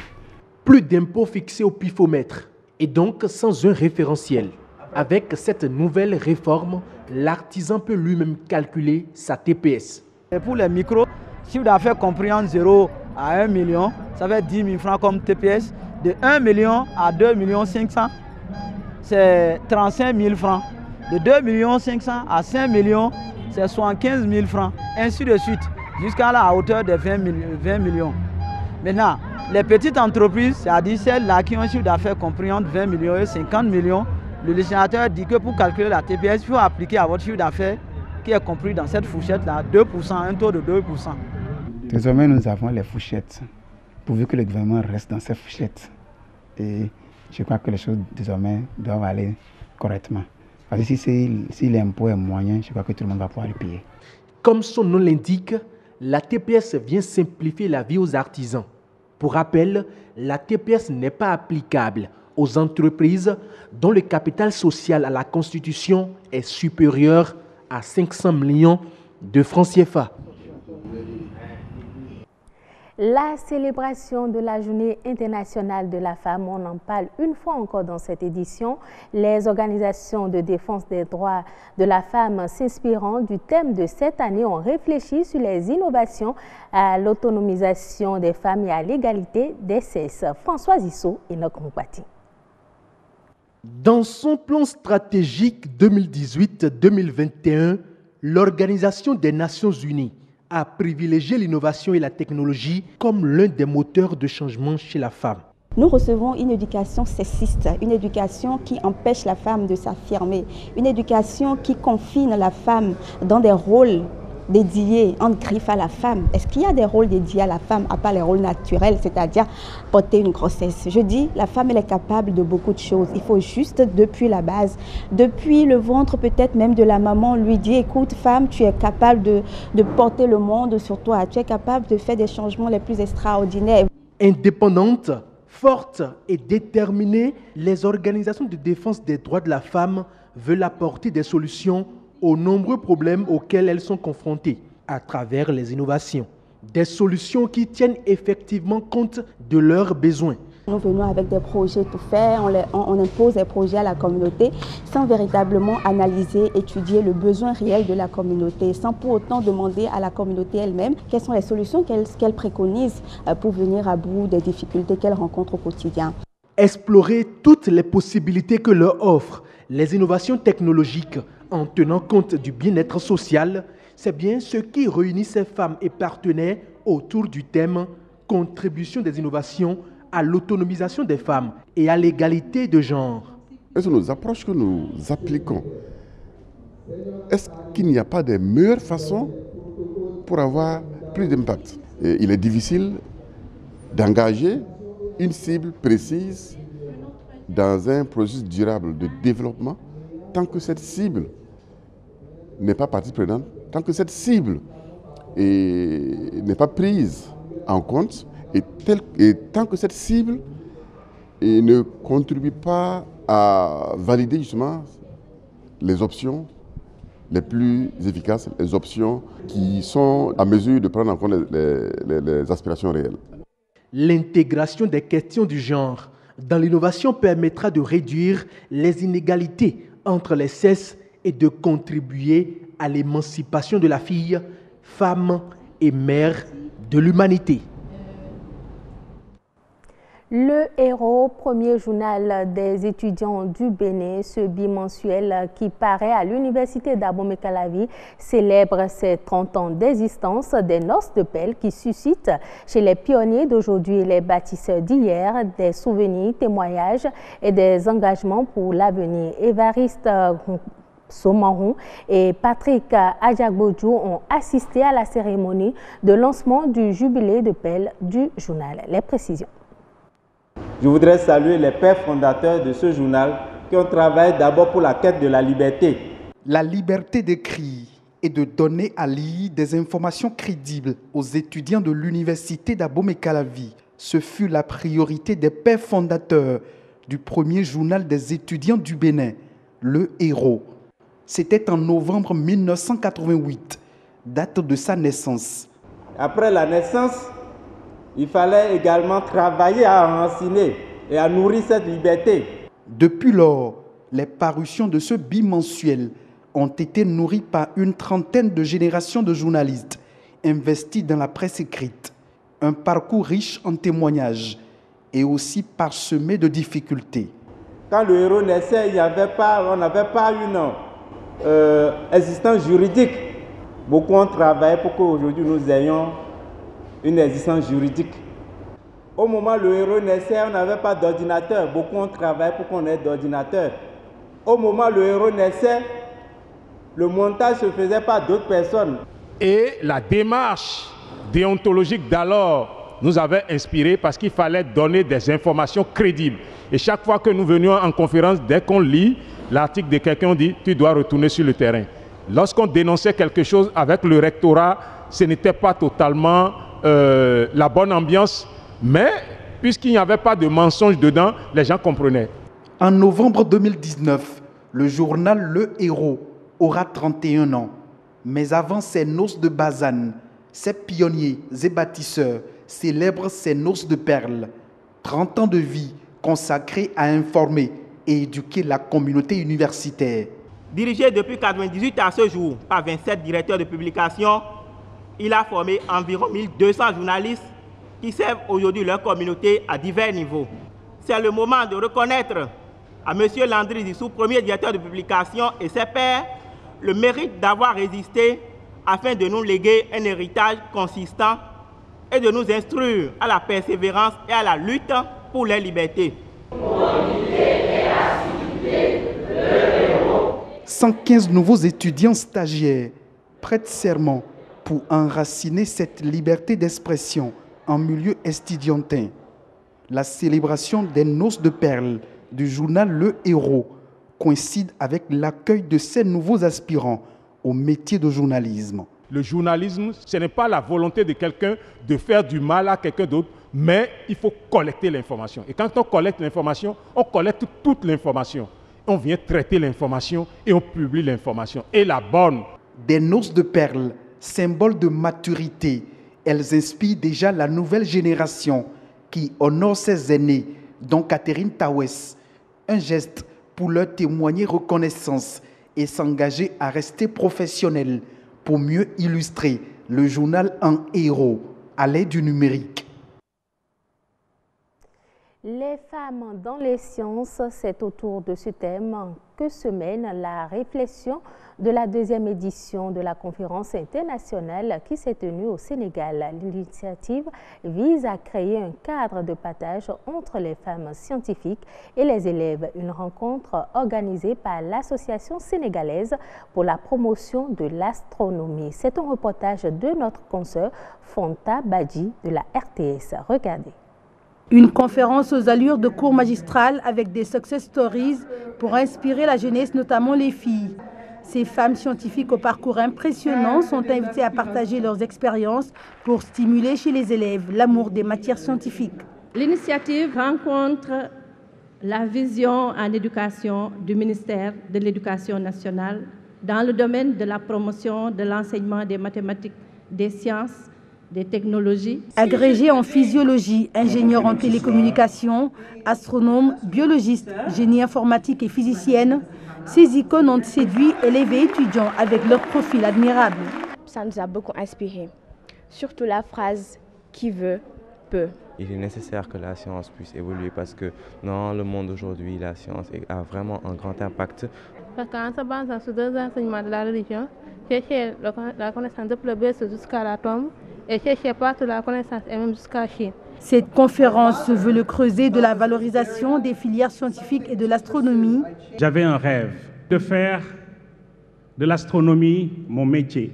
Plus d'impôts fixés au pifomètre et donc sans un référentiel. Avec cette nouvelle réforme, l'artisan peut lui-même calculer sa TPS. Et pour les micros, chiffre d'affaires compris entre 0 à 1 million, ça fait 10 000 francs comme TPS. De 1 million à 2 500 000, c'est 35 000 francs. De 2 500 000 à 5 millions, c'est 75 000 francs. Ainsi de suite, jusqu'à la hauteur de 20 millions. Maintenant, les petites entreprises, c'est-à-dire celles-là qui ont un chiffre d'affaires compris entre 20 millions et 50 millions, le législateur dit que pour calculer la TPS, il faut appliquer à votre chiffre d'affaires qui est compris dans cette fourchette-là, 2%, un taux de 2%. Désormais, nous avons les fourchettes, pourvu que le gouvernement reste dans ces fourchettes. Et je crois que les choses, désormais, doivent aller correctement. Parce que si l'impôt est moyen, je crois que tout le monde va pouvoir le payer. Comme son nom l'indique, la TPS vient simplifier la vie aux artisans. Pour rappel, la TPS n'est pas applicable aux entreprises dont le capital social à la Constitution est supérieur à 500 millions de francs CFA. La célébration de la Journée internationale de la femme, on en parle une fois encore dans cette édition. Les organisations de défense des droits de la femme s'inspirant du thème de cette année ont réfléchi sur les innovations à l'autonomisation des femmes et à l'égalité des sexes. François Issou et Enoch Rumpati. Dans son plan stratégique 2018-2021, l'Organisation des Nations Unies a privilégié l'innovation et la technologie comme l'un des moteurs de changement chez la femme. Nous recevons une éducation sexiste, une éducation qui empêche la femme de s'affirmer, une éducation qui confine la femme dans des rôles dédiés en griffe à la femme? Est-ce qu'il y a des rôles dédiés à la femme, à part les rôles naturels, c'est-à-dire porter une grossesse? Je dis, la femme, elle est capable de beaucoup de choses. Il faut juste, depuis la base, depuis le ventre peut-être même de la maman, lui dire, écoute, femme, tu es capable de porter le monde sur toi. Tu es capable de faire des changements les plus extraordinaires. Indépendante, forte et déterminée, les organisations de défense des droits de la femme veulent apporter des solutions aux nombreux problèmes auxquels elles sont confrontées à travers les innovations. Des solutions qui tiennent effectivement compte de leurs besoins. Nous venons avec des projets tout faits, on impose des projets à la communauté sans véritablement analyser, étudier le besoin réel de la communauté, sans pour autant demander à la communauté elle-même quelles sont les solutions qu'elle préconise pour venir à bout des difficultés qu'elle rencontre au quotidien. Explorer toutes les possibilités que leur offrent les innovations technologiques en tenant compte du bien-être social, c'est bien ce qui réunit ces femmes et partenaires autour du thème « Contribution des innovations à l'autonomisation des femmes et à l'égalité de genre ». Est-ce que nos approches que nous appliquons, est-ce qu'il n'y a pas de meilleures façons pour avoir plus d'impact? Il est difficile d'engager une cible précise dans un processus durable de développement tant que cette cible n'est pas partie prenante, tant que cette cible n'est pas prise en compte et tant que cette cible ne contribue pas à valider justement les options les plus efficaces, les options qui sont à mesure de prendre en compte les aspirations réelles. L'intégration des questions du genre dans l'innovation permettra de réduire les inégalités entre les sexes et de contribuer à l'émancipation de la fille, femme et mère de l'humanité. Le Héros, premier journal des étudiants du Bénin, ce bimensuel qui paraît à l'université d'Abomey-Calavi, célèbre ses 30 ans d'existence, des noces de pelle qui suscitent chez les pionniers d'aujourd'hui et les bâtisseurs d'hier des souvenirs, témoignages et des engagements pour l'avenir. Évariste Somarou et Patrick Adjagbodjou ont assisté à la cérémonie de lancement du jubilé de pelle du journal. Les précisions. Je voudrais saluer les pères fondateurs de ce journal qui ont travaillé d'abord pour la quête de la liberté. La liberté d'écrire et de donner à lire des informations crédibles aux étudiants de l'université d'Abomey-Calavi. Ce fut la priorité des pères fondateurs du premier journal des étudiants du Bénin, Le Héros. C'était en novembre 1988, date de sa naissance. Après la naissance, il fallait également travailler à enraciner et à nourrir cette liberté. Depuis lors, les parutions de ce bimensuel ont été nourries par une trentaine de générations de journalistes investis dans la presse écrite. Un parcours riche en témoignages et aussi parsemé de difficultés. Quand le Héros naissait, on n'avait pas une existence juridique. Beaucoup ont travaillé pour qu'aujourd'hui nous ayons une existence juridique. Au moment où le Héros naissait, on n'avait pas d'ordinateur. Beaucoup ont travaillé pour qu'on ait d'ordinateur. Au moment où le Héros naissait, le montage se faisait par d'autres personnes. Et la démarche déontologique d'alors nous avait inspiré parce qu'il fallait donner des informations crédibles. Et chaque fois que nous venions en conférence, dès qu'on lit l'article de quelqu'un, on dit « tu dois retourner sur le terrain ». Lorsqu'on dénonçait quelque chose avec le rectorat, ce n'était pas totalement la bonne ambiance, mais puisqu'il n'y avait pas de mensonge dedans, les gens comprenaient. En novembre 2019, le journal Le Héros aura 31 ans. Mais avant ces noces de Bazane, ces pionniers et bâtisseurs célèbrent ces noces de perles. 30 ans de vie consacrés à informer et éduquer la communauté universitaire. Dirigé depuis 1998 à ce jour par 27 directeurs de publication, il a formé environ 1200 journalistes qui servent aujourd'hui leur communauté à divers niveaux. C'est le moment de reconnaître à M. Landry Dissou, premier directeur de publication, et ses pairs, le mérite d'avoir résisté afin de nous léguer un héritage consistant et de nous instruire à la persévérance et à la lutte pour les libertés. 115 nouveaux étudiants stagiaires prêtent serment pour enraciner cette liberté d'expression en milieu estudiantin. La célébration des Noces de Perles du journal Le Héros coïncide avec l'accueil de ces nouveaux aspirants au métier de journalisme. Le journalisme, ce n'est pas la volonté de quelqu'un de faire du mal à quelqu'un d'autre, mais il faut collecter l'information. Et quand on collecte l'information, on collecte toute l'information. On vient traiter l'information et on publie l'information. Et la bonne. Des Noces de Perles, symbole de maturité, elles inspirent déjà la nouvelle génération qui honore ses aînés, dont Catherine Tawes. Un geste pour leur témoigner reconnaissance et s'engager à rester professionnels pour mieux illustrer le journal en héros à l'aide du numérique. Les femmes dans les sciences, c'est autour de ce thème que se mène la réflexion de la deuxième édition de la conférence internationale qui s'est tenue au Sénégal. L'initiative vise à créer un cadre de partage entre les femmes scientifiques et les élèves. Une rencontre organisée par l'Association sénégalaise pour la promotion de l'astronomie. C'est un reportage de notre consoeur Fonta Badji de la RTS. Regardez. Une conférence aux allures de cours magistral avec des success stories pour inspirer la jeunesse, notamment les filles. Ces femmes scientifiques au parcours impressionnant sont invitées à partager leurs expériences pour stimuler chez les élèves l'amour des matières scientifiques. L'initiative rencontre la vision en éducation du ministère de l'Éducation nationale dans le domaine de la promotion de l'enseignement des mathématiques, des sciences, des technologies. Agrégés en physiologie, ingénieurs en télécommunications, astronomes, biologistes, génie informatique et physiciennes, ces icônes ont séduit élèves et étudiants avec leur profil admirable. Ça nous a beaucoup inspiré, surtout la phrase « qui veut, peut ». Il est nécessaire que la science puisse évoluer parce que dans le monde d'aujourd'hui, la science a vraiment un grand impact. Parce qu'en se basant sur deux enseignements de la religion, chercher la connaissance de plus bas jusqu'à l'atome et chercher partout la connaissance et même jusqu'à Chine. Cette conférence veut le creuset de la valorisation des filières scientifiques et de l'astronomie. J'avais un rêve de faire de l'astronomie mon métier.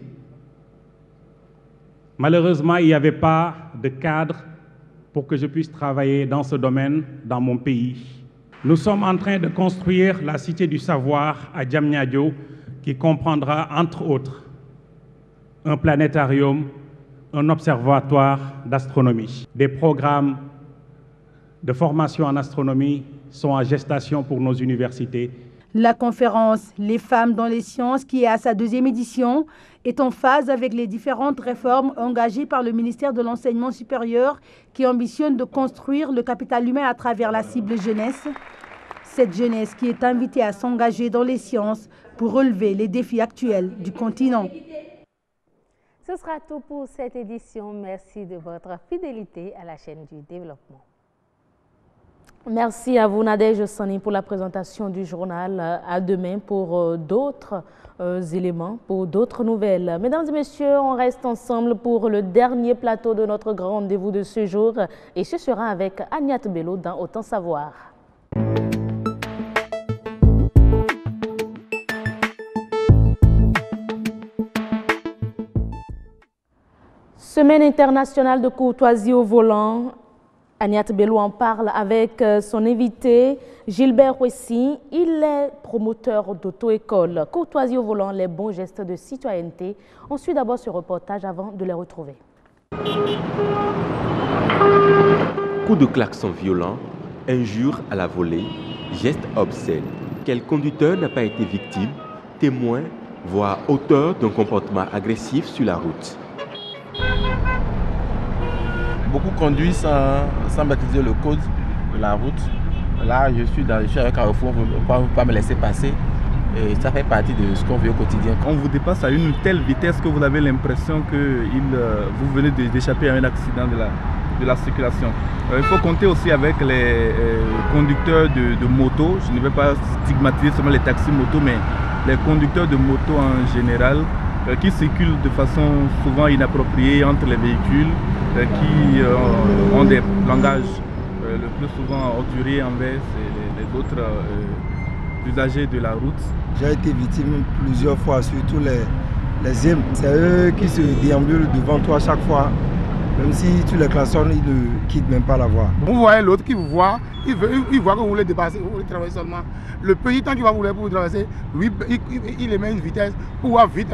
Malheureusement, il n'y avait pas de cadre pour que je puisse travailler dans ce domaine dans mon pays. Nous sommes en train de construire la Cité du Savoir à Diamniadio qui comprendra, entre autres, un planétarium, un observatoire d'astronomie. Des programmes de formation en astronomie sont en gestation pour nos universités. La conférence « Les femmes dans les sciences » qui est à sa deuxième édition est en phase avec les différentes réformes engagées par le ministère de l'Enseignement supérieur qui ambitionne de construire le capital humain à travers la cible jeunesse. Cette jeunesse qui est invitée à s'engager dans les sciences pour relever les défis actuels du continent. Ce sera tout pour cette édition. Merci de votre fidélité à la chaîne du développement. Merci à vous Nadège Sani pour la présentation du journal. À demain pour d'autres éléments, pour d'autres nouvelles. Mesdames et messieurs, on reste ensemble pour le dernier plateau de notre grand rendez-vous de ce jour. Et ce sera avec Agnate Bello dans Autant Savoir. Semaine internationale de courtoisie au volant. Agnate Bello en parle avec son invité Gilbert Ouessi. Il est promoteur d'auto-école. Courtoisie au volant, les bons gestes de citoyenneté. On suit d'abord ce reportage avant de les retrouver. Coups de klaxon violents, injures à la volée, gestes obscènes. Quel conducteur n'a pas été victime, témoin, voire auteur d'un comportement agressif sur la route? Beaucoup conduisent sans maîtriser le code de la route. Là, je suis avec Carrefour, on ne peut pas me laisser passer. Et ça fait partie de ce qu'on vit au quotidien. On vous dépasse à une telle vitesse que vous avez l'impression que vous venez d'échapper à un accident de la circulation. Il faut compter aussi avec les conducteurs de moto. Je ne vais pas stigmatiser seulement les taxis moto, mais les conducteurs de moto en général qui circulent de façon souvent inappropriée entre les véhicules, qui ont des langages le plus souvent orduriers envers les autres usagers de la route. J'ai été victime plusieurs fois, surtout les Zim. C'est eux qui se déambulent devant toi chaque fois. Même si tu les klaxonnes, ils ne quittent même pas la voie. Vous voyez l'autre qui vous voit, il voit que vous voulez dépasser, vous voulez traverser seulement. Le petit temps qu'il va vouloir pour vous traverser, lui, il émet une vitesse pour pouvoir vite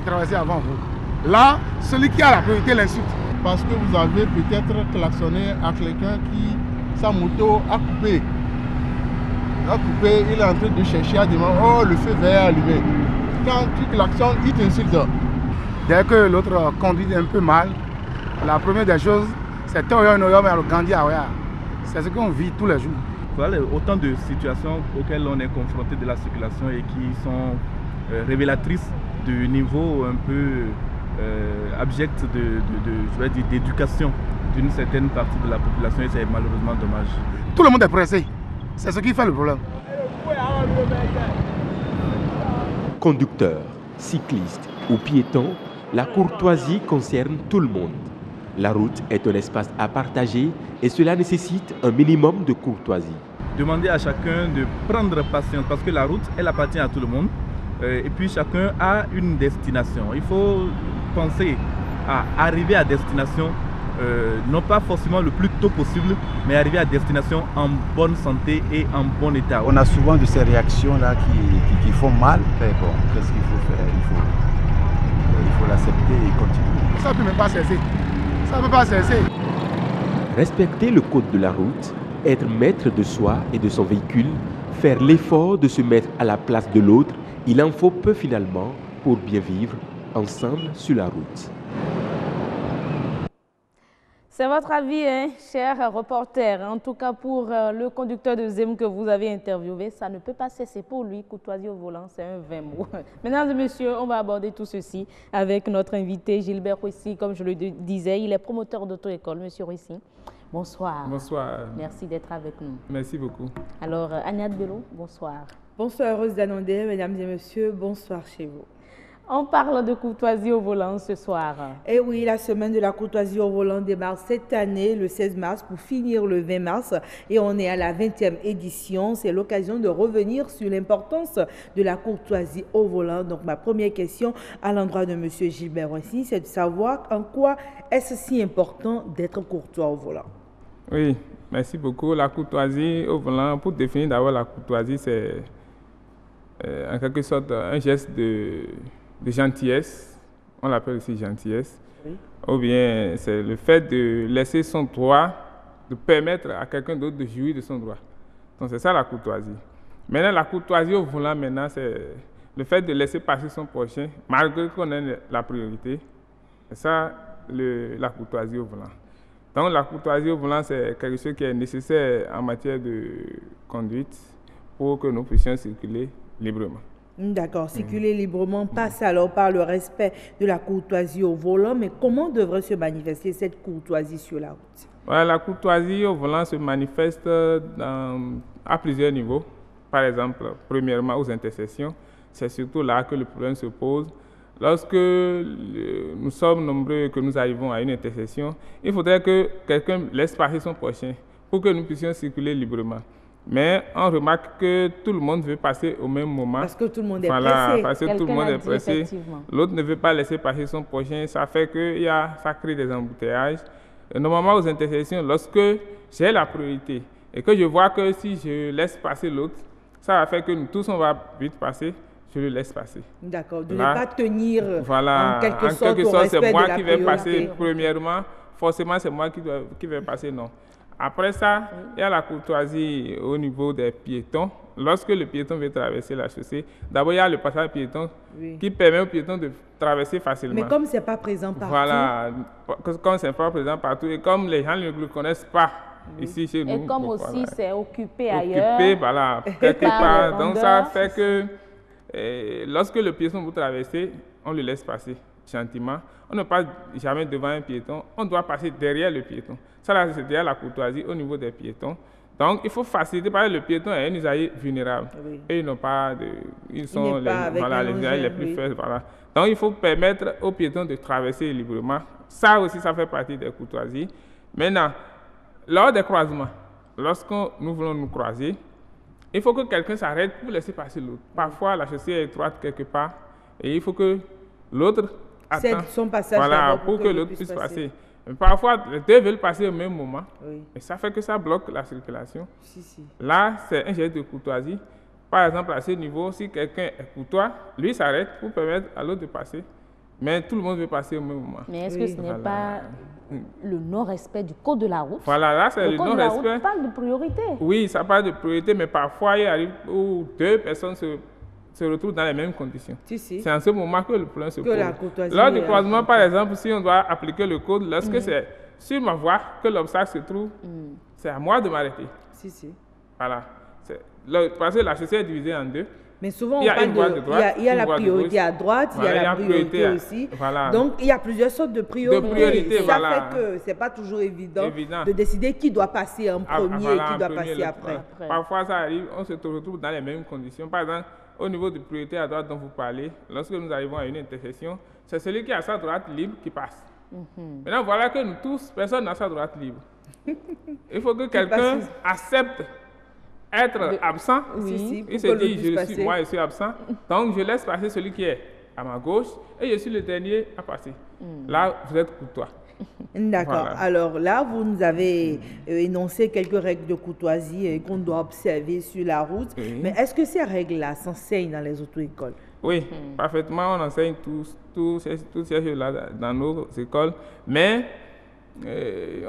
traverser avant vous. Là, celui qui a la priorité l'insulte. Parce que vous avez peut-être klaxonné à quelqu'un qui, sa moto a coupé. Il est en train de chercher à demander, oh, le feu vert est allumé. Quand tu klaxonnes, il t'insulte. Dès que l'autre conduit un peu mal, la première des choses, c'est c'est ce qu'on vit tous les jours. Voilà autant de situations auxquelles on est confronté de la circulation et qui sont révélatrices du niveau un peu abject d'éducation d'une certaine partie de la population et c'est malheureusement dommage. Tout le monde est pressé, c'est ce qui fait le problème. Conducteurs, cyclistes ou piétons, la courtoisie concerne tout le monde. La route est un espace à partager et cela nécessite un minimum de courtoisie. Demander à chacun de prendre patience parce que la route, elle appartient à tout le monde. Et puis chacun a une destination. Il faut penser à arriver à destination, non pas forcément le plus tôt possible, mais arriver à destination en bonne santé et en bon état. On a souvent de ces réactions-là qui font mal. Mais bon, qu'est-ce qu'il faut faire? Il faut l'accepter et continuer. Ça ne peut même pas cesser. Ça ne peut pas cesser. Respecter le code de la route, être maître de soi et de son véhicule, faire l'effort de se mettre à la place de l'autre, il en faut peu finalement pour bien vivre ensemble sur la route. C'est votre avis, hein, cher reporter. En tout cas, pour le conducteur de Zim que vous avez interviewé, ça ne peut pas cesser pour lui. Courtoisie au volant, c'est un 20 mots. Mesdames et messieurs, on va aborder tout ceci avec notre invité Gilbert Rouissi. Comme je le disais, il est promoteur d'auto-école. Monsieur Rouissi, bonsoir. Bonsoir. Merci d'être avec nous. Merci beaucoup. Alors, Agnès Bello, bonsoir. Bonsoir, Rose Danondé, mesdames et messieurs, bonsoir chez vous. On parle de courtoisie au volant ce soir. Eh oui, la semaine de la courtoisie au volant démarre cette année, le 16 mars, pour finir le 20 mars. Et on est à la 20e édition. C'est l'occasion de revenir sur l'importance de la courtoisie au volant. Donc, ma première question à l'endroit de M. Gilbert Rouissi, c'est de savoir en quoi est-ce si important d'être courtois au volant. Oui, merci beaucoup. La courtoisie au volant, pour définir d'abord la courtoisie, c'est en quelque sorte un geste de gentillesse, on l'appelle aussi gentillesse, oui. Ou bien c'est le fait de laisser son droit, de permettre à quelqu'un d'autre de jouir de son droit. Donc c'est ça la courtoisie. Maintenant la courtoisie au volant, c'est le fait de laisser passer son prochain, malgré qu'on ait la priorité. C'est ça la courtoisie au volant. Donc la courtoisie au volant, c'est quelque chose qui est nécessaire en matière de conduite pour que nous puissions circuler librement. D'accord, circuler librement passe alors par le respect de la courtoisie au volant, mais comment devrait se manifester cette courtoisie sur la route? Ouais, la courtoisie au volant se manifeste à plusieurs niveaux. Par exemple, premièrement aux intersections, c'est surtout là que le problème se pose. Lorsque nous sommes nombreux, que nous arrivons à une intersection, il faudrait que quelqu'un laisse passer son prochain pour que nous puissions circuler librement. Mais on remarque que tout le monde veut passer au même moment. Parce que tout le monde est pressé. Parce que tout le monde est pressé. L'autre ne veut pas laisser passer son prochain. Ça fait que ça crée des embouteillages. Et normalement, aux intersections, lorsque j'ai la priorité et que je vois que si je laisse passer l'autre, ça va faire que nous tous, on va vite passer. Je le laisse passer. D'accord. De ne pas tenir en quelque sorte c'est moi qui vais passer premièrement. Forcément, c'est moi qui vais passer, non. Après ça, il y a la courtoisie au niveau des piétons. Lorsque le piéton veut traverser la chaussée, d'abord il y a le passage piéton qui permet au piéton de traverser facilement. Mais comme ce n'est pas présent partout. Voilà, comme ce n'est pas présent partout et comme les gens ne le connaissent pas ici chez nous. Et comme aussi c'est occupé ailleurs. Occupé, voilà, quelque part. Donc ça fait que lorsque le piéton veut traverser, on le laisse passer gentiment. On ne passe jamais devant un piéton, on doit passer derrière le piéton. Ça, c'est déjà la courtoisie au niveau des piétons. Donc, il faut faciliter parce que le piéton est un usager vulnérable. Oui. Et ils n'ont pas de... Ils sont les usagers les plus faibles. Voilà. Donc, il faut permettre aux piétons de traverser librement. Ça aussi, ça fait partie des courtoisies. Maintenant, lors des croisements, lorsque nous voulons nous croiser, il faut que quelqu'un s'arrête pour laisser passer l'autre. Parfois, la chaussée est étroite quelque part et il faut que l'autre attend. Son passage voilà, pour que l'autre puisse passer. Mais parfois, les deux veulent passer au même moment. Oui. Et ça fait que ça bloque la circulation. Là, c'est un geste de courtoisie. Par exemple, à ce niveau, si quelqu'un est courtois, lui s'arrête pour permettre à l'autre de passer. Mais tout le monde veut passer au même moment. Mais est-ce que ce n'est pas le non-respect du code de la route? Voilà, là, c'est le non-respect. Le code de la route parle de priorité. Oui, ça parle de priorité, mais parfois, il arrive où deux personnes se retrouvent dans les mêmes conditions. C'est en ce moment que le problème se pose. Lors du croisement, par exemple, si on doit appliquer le code, lorsque c'est sur ma voie que l'obstacle se trouve, c'est à moi de m'arrêter. Voilà. Parce que la chaussée est divisée en deux. Mais souvent, on parle il y a la priorité à droite, il y a la priorité aussi. Voilà. Donc, il y a plusieurs sortes de priorités. Ça fait que ce n'est pas toujours évident de décider qui doit passer en premier et qui doit passer après. Parfois, ça arrive, on se retrouve dans les mêmes conditions. Par exemple, au niveau de priorité à droite dont vous parlez, lorsque nous arrivons à une intersection, c'est celui qui a sa droite libre qui passe. Maintenant, voilà que nous tous, personne n'a sa droite libre. Il faut que quelqu'un accepte être absent. Il se dit, moi je suis absent, donc je laisse passer celui qui est à ma gauche et je suis le dernier à passer. Là, vous êtes courtois. D'accord. Voilà. Alors là, vous nous avez énoncé quelques règles de courtoisie qu'on doit observer sur la route. Mais est-ce que ces règles-là s'enseignent dans les auto-écoles? Oui, parfaitement. On enseigne tous ces choses-là dans nos écoles. Mais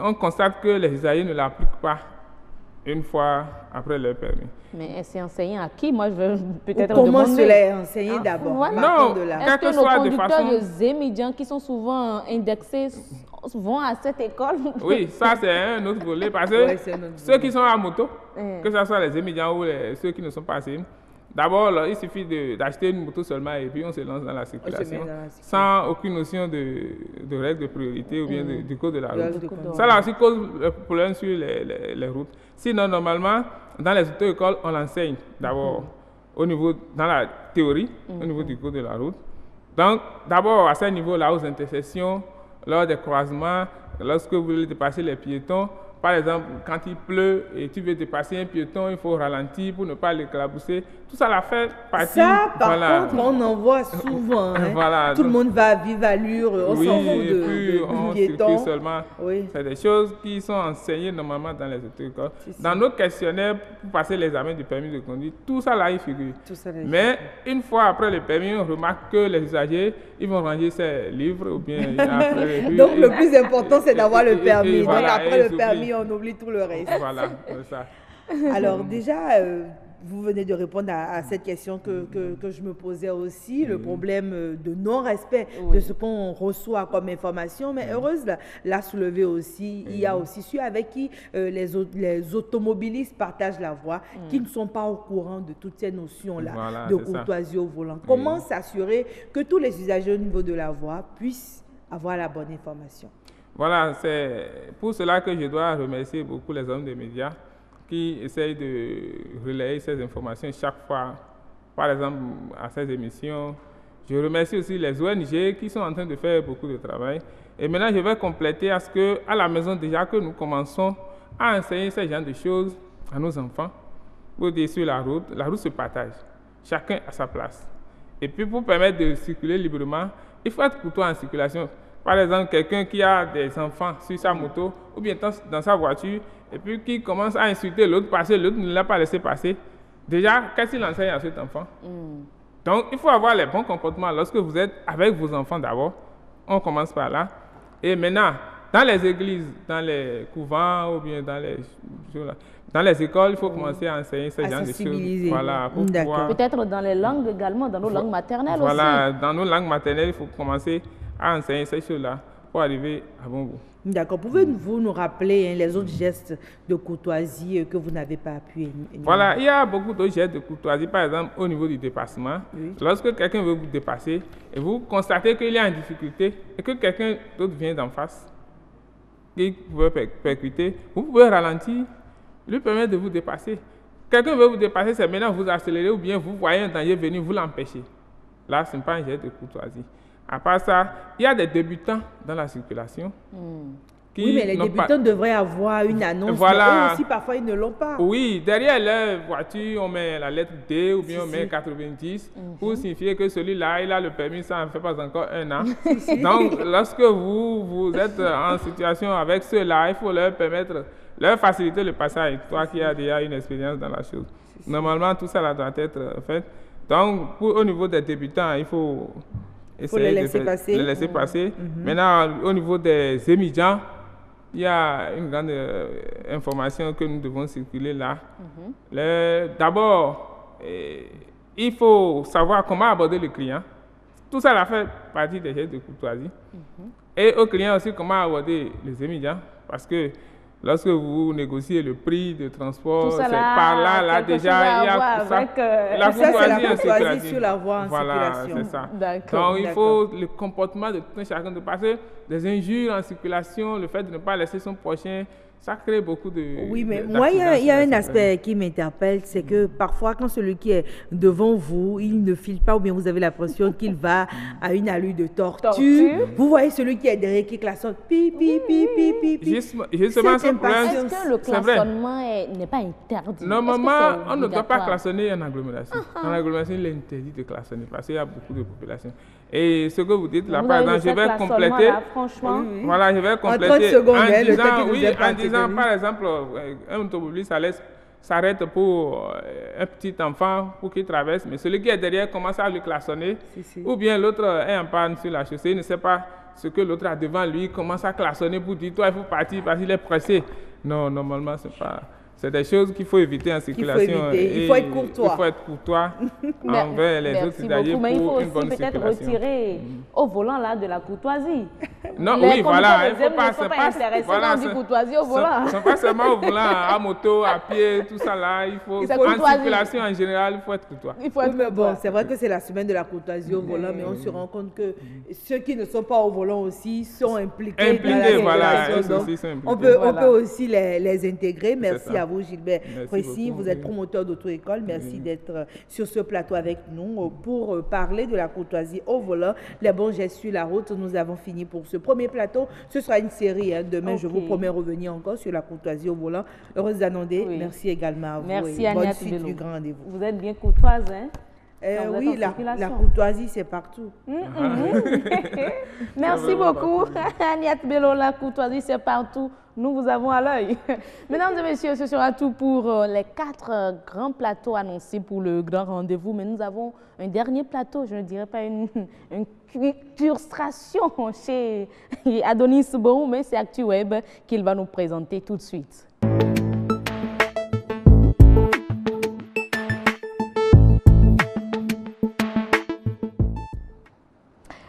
on constate que les usagers ne l'appliquent pas une fois après leur permis. Mais c'est enseigné à qui? Moi, je veux peut-être comment cela est enseigné d'abord? Non, est-ce que nos conducteurs de Zémidian qui sont souvent indexés vont à cette école? Oui, ça c'est un autre volet. Parce que ceux qui sont à moto, que ce soit les Zémidians ou ceux qui ne sont pas assez, d'abord, il suffit d'acheter une moto seulement et puis on se lance dans la circulation sans aucune notion de règle de priorité ou bien du code de la route. Ça là aussi cause le problème sur les routes. Sinon, normalement, dans les auto-écoles, on l'enseigne d'abord dans la théorie, au niveau du code de la route. Donc, d'abord, à ce niveau-là, aux intersections, lors des croisements, lorsque vous voulez dépasser les piétons, par exemple, quand il pleut et tu veux dépasser un piéton, il faut ralentir pour ne pas l'éclabousser. Tout ça la fait partie. Ça, par contre, on en voit souvent. Tout le monde va à vive allure, on s'en fout du piéton. Seulement. C'est des choses qui sont enseignées normalement dans les auto-écoles. Dans nos questionnaires, pour passer l'examen du permis de conduire, tout ça là, il figure. Mais une fois après le permis, on remarque que les usagers, ils vont ranger ces livres ou bien après. Donc le plus important, c'est d'avoir le permis. Donc après le permis, on oublie tout le reste. Voilà, c'est ça. Alors déjà, vous venez de répondre à cette question que je me posais aussi, le problème de non-respect de ce qu'on reçoit comme information. Mais heureuse l'a soulevé aussi, il y a aussi ceux avec qui les automobilistes partagent la voie, qui ne sont pas au courant de toutes ces notions-là de courtoisie au volant. Comment s'assurer que tous les usagers au niveau de la voie puissent avoir la bonne information? Voilà, c'est pour cela que je dois remercier beaucoup les hommes des médias qui essayent de relayer ces informations chaque fois, par exemple à ces émissions. Je remercie aussi les ONG qui sont en train de faire beaucoup de travail. Et maintenant, je vais compléter à ce qu'à la maison, déjà que nous commençons à enseigner ce genre de choses à nos enfants. Pour dire sur la route se partage. Chacun à sa place. Et puis pour permettre de circuler librement, il faut être courtois en circulation. Par exemple, quelqu'un qui a des enfants sur sa moto ou bien dans sa voiture et puis qui commence à insulter l'autre parce que l'autre ne l'a pas laissé passer. Déjà, qu'est-ce qu'il enseigne à cet enfant? Donc, il faut avoir les bons comportements lorsque vous êtes avec vos enfants d'abord. On commence par là. Et maintenant, dans les églises, dans les couvents ou bien dans les écoles, il faut commencer à enseigner ce genre de choses. Voilà, peut-être dans les langues également, dans nos langues maternelles aussi. Voilà, dans nos langues maternelles, il faut commencer à enseigner ces choses-là pour arriver à bon bout. D'accord. Pouvez-vous nous rappeler les autres gestes de courtoisie que vous n'avez pas pu Voilà, il y a beaucoup d'autres gestes de courtoisie, par exemple au niveau du dépassement. Lorsque quelqu'un veut vous dépasser et vous constatez qu'il y a une difficulté et que quelqu'un d'autre vient d'en face, qui peut percuter, vous pouvez ralentir, lui permettre de vous dépasser. Quelqu'un veut vous dépasser, c'est maintenant vous accélérez ou bien vous voyez un danger venir, vous l'empêchez. Là, ce n'est pas un geste de courtoisie. À part ça, il y a des débutants dans la circulation Oui, mais les débutants devraient avoir une annonce, voilà. Mais eux aussi, parfois, ils ne l'ont pas. Oui, derrière leur voiture, on met la lettre D ou bien on met 90 pour signifier que celui-là, il a le permis, ça ne fait pas encore 1 an. Donc, lorsque vous êtes en situation avec ceux-là, il faut leur permettre, leur faciliter le passage, toi qui as déjà une expérience dans la chose. Normalement, tout ça là doit être fait. Donc, au niveau des débutants, il faut essayer les laisser passer. Les laisser passer. Maintenant, au niveau des étudiants, il y a une grande information que nous devons circuler là. D'abord, il faut savoir comment aborder le client. Tout ça fait partie des gestes de courtoisie. Et au client aussi, comment aborder les étudiants. Parce que lorsque vous négociez le prix de transport, c'est par là déjà, il y a ça. La courtoisie sur la voie en voilà, circulation. C'est ça. Donc, il faut le comportement de tout un chacun de passer des injures en circulation, le fait de ne pas laisser son prochain, ça crée beaucoup de... Oui, mais moi, il y a un aspect qui m'interpelle, c'est que parfois, quand celui qui est devant vous, il ne file pas ou bien vous avez l'impression qu'il va à une allure de tortue. Vous voyez celui qui est derrière qui klaxonne. Pi, pi, pi, pi, pi, pi. Justement, ce problème, est-ce que le klaxonnement n'est pas interdit? Normalement, on ne doit pas klaxonner en agglomération. En agglomération, il est interdit de klaxonner parce qu'il y a beaucoup de population. Et ce que vous dites là, par exemple, je vais compléter. Là, franchement. Voilà, je vais compléter. En 30 secondes, en disant, par exemple, un automobiliste s'arrête pour un petit enfant pour qu'il traverse, mais celui qui est derrière commence à lui klaxonner. Ou bien l'autre est en panne sur la chaussée, il ne sait pas ce que l'autre a devant lui, commence à klaxonner pour dire, toi, il faut partir parce qu'il est pressé. Non, normalement, c'est pas... C'est des choses qu'il faut éviter en circulation. Il faut être courtois. Il faut être courtois envers les autres usagers pour une bonne circulation. Mais il faut aussi peut-être retirer au volant là de la courtoisie. Non, oui, voilà. Il faut pas voilà, du courtoisie au volant. Ce n'est pas seulement au volant, à moto, à pied, tout ça là. Il faut, en circulation en général, il faut être courtois. Bon, c'est vrai que c'est la semaine de la courtoisie au volant, mais on se rend compte que ceux qui ne sont pas au volant aussi sont impliqués dans la circulation. On peut aussi les intégrer. Merci à vous, Gilbert Précy, vous êtes promoteur d'auto-école. Merci d'être sur ce plateau avec nous pour parler de la courtoisie au volant, les bons gestes sur la route. Nous avons fini pour ce premier plateau. Ce sera une série. Demain, je vous promets revenir encore sur la courtoisie au volant. Heureuse d'Anondé, merci également à vous. Merci, bonne suite du grand rendez-vous. Vous êtes bien courtoise, hein? Oui, la courtoisie, c'est partout. Merci beaucoup, Agnès Bello. La courtoisie, c'est partout. Nous vous avons à l'œil. Mesdames et messieurs, ce sera tout pour les 4 grands plateaux annoncés pour le grand rendez-vous. Mais nous avons un dernier plateau, je ne dirais pas une culturation chez Adonis Borou, mais c'est ActuWeb qu'il va nous présenter tout de suite.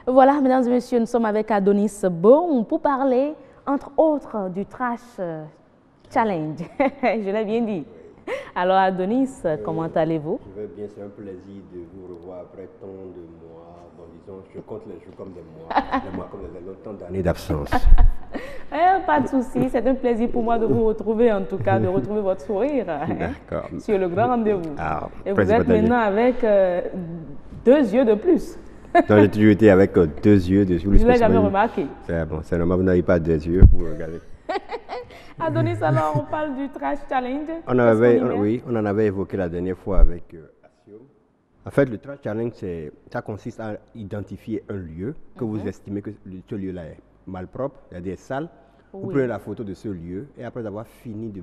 Voilà, mesdames et messieurs, nous sommes avec Adonis Borou pour parler, entre autres, du Trash Challenge. Je l'ai bien dit. Alors, Adonis, comment allez-vous? Je vais bien, c'est un plaisir de vous revoir après tant de mois. Bon, disons, je compte les jours comme des mois comme des années, tant d'années d'absence. Pas de souci, c'est un plaisir pour moi de vous retrouver, en tout cas, de retrouver votre sourire sur le grand rendez-vous. Et vous êtes maintenant avec 2 yeux de plus. Non, j'ai toujours été avec 2 yeux dessus. Je ne l'ai jamais remarqué. C'est bon, c'est normal, vous n'avez pas 2 yeux pour regarder. Adonis, alors on parle du Trash Challenge. On en avait évoqué la dernière fois avec Asio. En fait, le Trash Challenge, ça consiste à identifier un lieu que vous estimez que ce lieu-là est malpropre, c'est-à-dire sale. Vous prenez la photo de ce lieu et après avoir fini de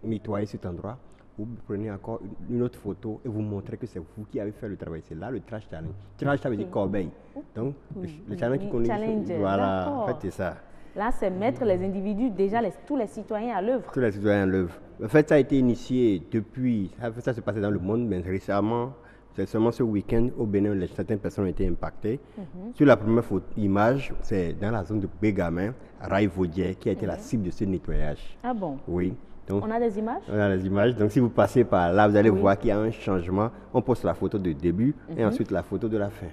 nettoyer cet endroit, vous prenez encore une autre photo et vous montrez que c'est vous qui avez fait le travail. C'est là le Trash Challenge. Trash, ça veut dire corbeille. Donc, le challenge qui connaît, voilà, en fait, c'est ça. Là, c'est mettre les individus, déjà tous les citoyens à l'œuvre. Tous les citoyens à l'œuvre. En fait, ça a été initié depuis, ça se passait dans le monde, mais récemment, c'est seulement ce week-end au Bénin, certaines personnes ont été impactées. Sur la première image, c'est dans la zone de Bégamin, Rail-Vaudier, qui a été la cible de ce nettoyage. Ah bon? Oui. Donc, on a des images? On a des images. Donc, si vous passez par là, vous allez voir qu'il y a un changement. On poste la photo de début et ensuite la photo de la fin.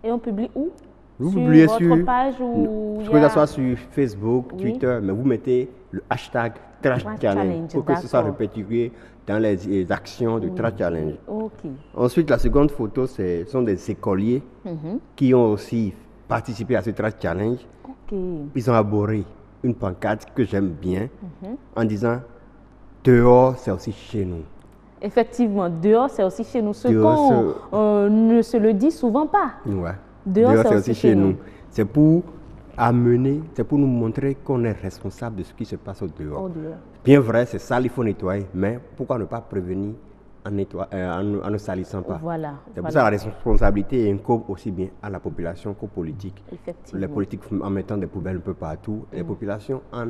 Et on publie où? Vous publiez sur votre page ou que ça soit sur Facebook, Twitter, mais vous mettez le hashtag Trash Challenge pour que ce soit répertorié dans les actions du Trash Challenge. Ensuite, la seconde photo, ce sont des écoliers qui ont aussi participé à ce Trash Challenge. Ils ont arboré une pancarte que j'aime bien en disant dehors, c'est aussi chez nous. Effectivement, dehors, c'est aussi chez nous. Ce qu'on ne se le dit souvent pas. Ouais. Dehors, c'est aussi chez nous. C'est pour amener, c'est pour nous montrer qu'on est responsable de ce qui se passe au dehors. Bien vrai, c'est sale, il faut nettoyer, mais pourquoi ne pas prévenir en ne salissant pas? Voilà. C'est pour ça que la responsabilité incombe aussi bien à la population qu'aux politiques. Les politiques en mettant des poubelles un peu partout, les populations en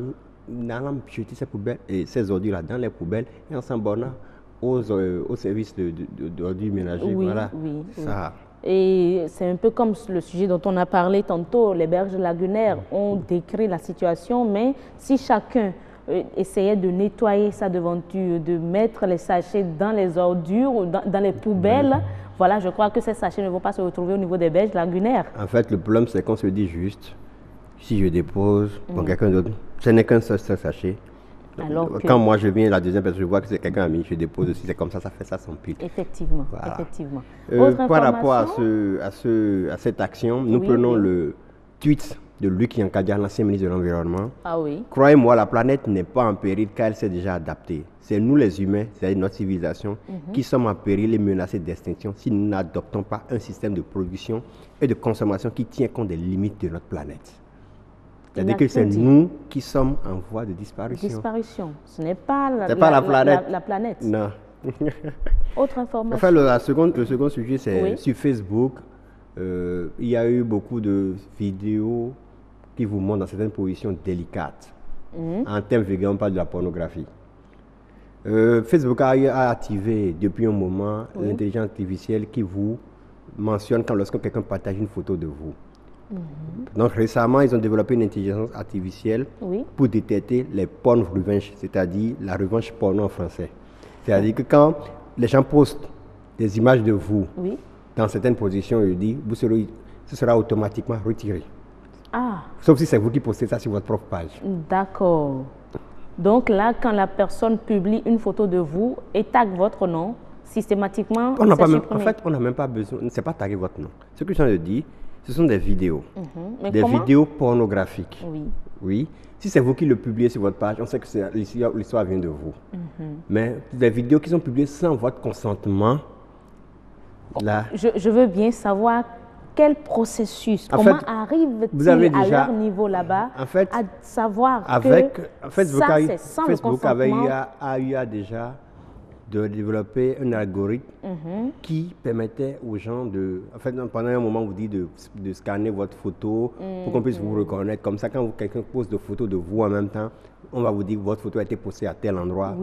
allant jeter ces poubelles et ces ordures-là dans les poubelles et en s'en bornant aux services d'ordures ménagères. Voilà. Ça. Et c'est un peu comme le sujet dont on a parlé tantôt, les berges lagunaires ont décrit la situation, mais si chacun essayait de nettoyer sa devanture, de mettre les sachets dans les ordures ou dans les poubelles, voilà, je crois que ces sachets ne vont pas se retrouver au niveau des berges lagunaires. En fait, le problème, c'est qu'on se dit juste, si je dépose pour quelqu'un d'autre, ce n'est qu'un seul sachet. Quand moi je viens, la deuxième personne, je vois que c'est quelqu'un à mis, je dépose aussi, c'est comme ça fait ça s'empile. Effectivement, effectivement. Par rapport à cette action, nous prenons le tweet de Luc Yankadia, l'ancien ministre de l'Environnement. Ah oui. Croyez-moi, la planète n'est pas en péril car elle s'est déjà adaptée. C'est nous les humains, c'est-à-dire notre civilisation, qui sommes en péril et menacés d'extinction si nous n'adoptons pas un système de production et de consommation qui tient compte des limites de notre planète. C'est-à-dire que c'est nous qui sommes en voie de disparition. Disparition. Ce n'est pas la planète. Non. Autre information. Enfin, le second sujet, c'est sur Facebook. Il y a eu beaucoup de vidéos qui vous montrent dans certaines positions délicates. En termes véganes, on parle de la pornographie. Facebook a activé depuis un moment l'intelligence artificielle qui vous mentionne lorsque quelqu'un partage une photo de vous. Donc récemment, ils ont développé une intelligence artificielle pour détecter les porn revenge, c'est-à-dire la revanche porno en français. C'est-à-dire que quand les gens postent des images de vous dans certaines positions, ils disent ce sera automatiquement retiré. Sauf si c'est vous qui postez ça sur votre propre page. D'accord. Donc là, quand la personne publie une photo de vous et tag votre nom, systématiquement, en fait, on n'a même pas besoin, c'est pas taguer votre nom. Ce que je viens de dire, ce sont des vidéos. Des vidéos pornographiques. Oui. Si c'est vous qui le publiez sur votre page, on sait que l'histoire vient de vous. Mais des vidéos qui sont publiées sans votre consentement, là... Je veux bien savoir quel processus, comment arrive-t-il à leur niveau là-bas à savoir que ça, c'est sans le consentement. Facebook a eu déjà de développer un algorithme qui permettait aux gens de... En fait, pendant un moment, on vous dit de scanner votre photo pour qu'on puisse vous reconnaître. Comme ça, quand quelqu'un pose des photos de vous en même temps, on va vous dire que votre photo a été postée à tel endroit.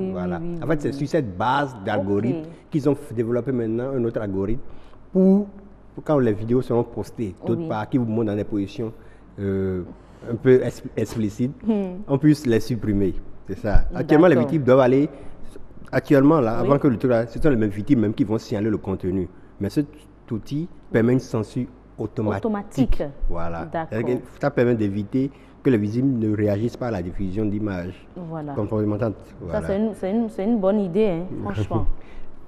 En fait, c'est sur cette base d'algorithme qu'ils ont développé maintenant un autre algorithme pour quand les vidéos seront postées, d'autre part, qui vous montrent dans des positions un peu explicites, on puisse les supprimer. C'est ça. Actuellement, les victimes doivent aller... Actuellement, là, avant que le truc, ce sont les mêmes victimes même qui vont signaler le contenu. Mais cet outil permet une censure automatique. Voilà. Ça permet d'éviter que les victimes ne réagissent pas à la diffusion d'images compromettantes. Voilà. C'est une bonne idée, hein, franchement.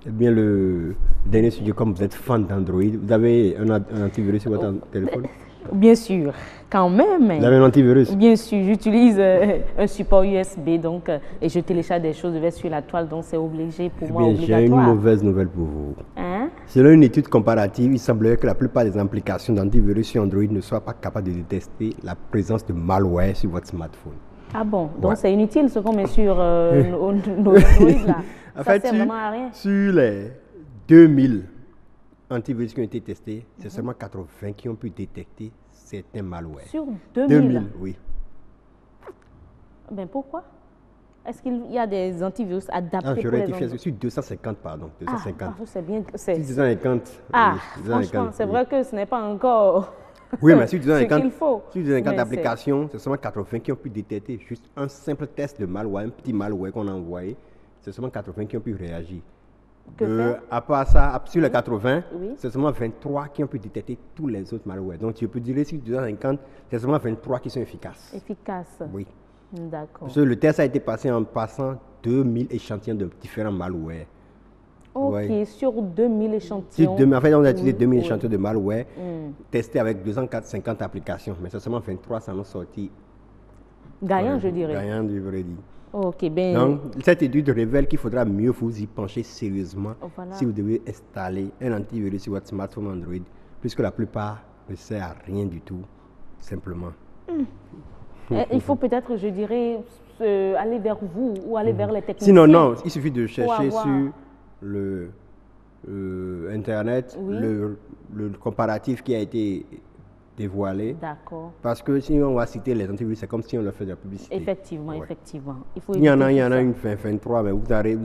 Eh bien, le dernier sujet, comme vous êtes fan d'Android, vous avez un antivirus sur votre téléphone? Bien sûr, quand même. Vous avez un antivirus? Bien sûr, j'utilise un support USB donc, et je télécharge des choses, je vais sur la toile, donc c'est obligé pour moi, obligatoire. J'ai une mauvaise nouvelle pour vous. Selon une étude comparative, il semblerait que la plupart des applications d'antivirus sur Android ne soient pas capables de détecter la présence de malware sur votre smartphone. Ah bon? Donc c'est inutile ce qu'on met sur nos Android là. En fait, sur les 2000 antivirus qui ont été testés, c'est seulement 80 qui ont pu détecter certains malwares. Sur 2000? Oui. Ben pourquoi? Est-ce qu'il y a des antivirus adaptés pour les Android? Sur 250, pardon. 250. C'est bien. Sur 250. Franchement, c'est vrai que ce n'est pas encore... Oui, mais sur 250 applications, c'est seulement 80 qui ont pu détecter juste un simple test de malware, un petit malware qu'on a envoyé. C'est seulement 80 qui ont pu réagir. À part ça, sur les 80, c'est seulement 23 qui ont pu détecter tous les autres malwares. Donc, tu peux dire sur 250, c'est seulement 23 qui sont efficaces. Efficaces? Oui. D'accord. Le test a été passé en passant 2000 échantillons de différents malwares. Ok, sur 2000 échantillons. En fait, on a utilisé 2000 échantillons de malware testés avec 250 applications. Mais c'est seulement 23, ça en a sorti gagnant, je dirais. Gagnant du vrai dit. Ok, ben... Donc, cette étude révèle qu'il faudra mieux vous y pencher sérieusement si vous devez installer un antivirus sur votre smartphone Android, puisque la plupart ne sert à rien du tout, simplement. Il faut peut-être, je dirais, aller vers vous ou aller vers les techniciens. Sinon, non, il suffit de chercher sur le Internet le comparatif qui a été dévoilé. D'accord. Parce que si on va citer les antivirus, c'est comme si on leur fait de la publicité. Effectivement, effectivement. Il y en a une 23, mais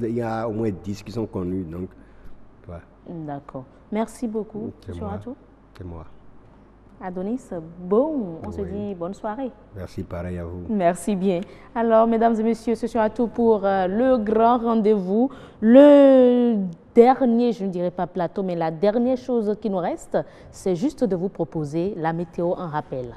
il y a au moins 10 qui sont connus. Donc, d'accord. Merci beaucoup. C'est moi. Adonis, bon, on se dit bonne soirée. Merci, pareil à vous. Merci bien. Alors, mesdames et messieurs, ce sera tout pour le grand rendez-vous. Le dernier, je ne dirais pas plateau, mais la dernière chose qui nous reste, c'est juste de vous proposer la météo en rappel.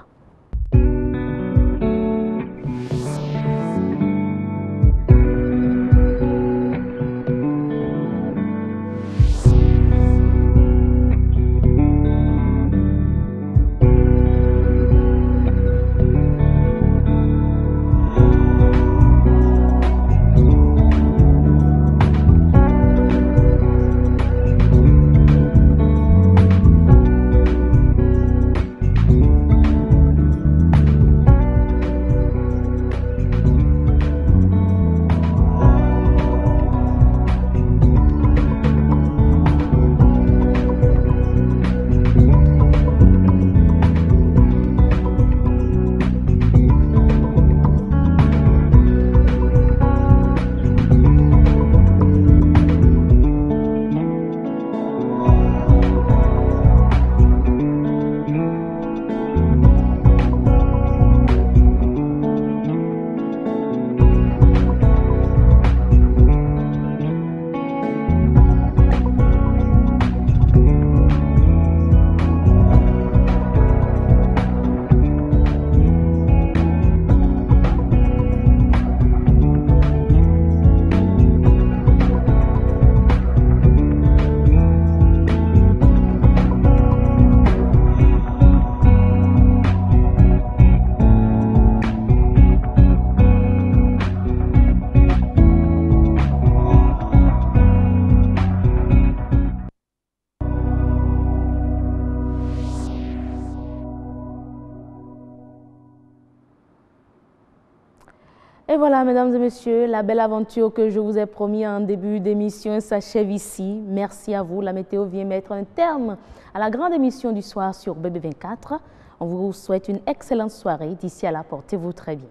Et voilà, mesdames et messieurs, la belle aventure que je vous ai promis en début d'émission s'achève ici. Merci à vous. La météo vient mettre un terme à la grande émission du soir sur BB24. On vous souhaite une excellente soirée. D'ici à là, portez-vous très bien.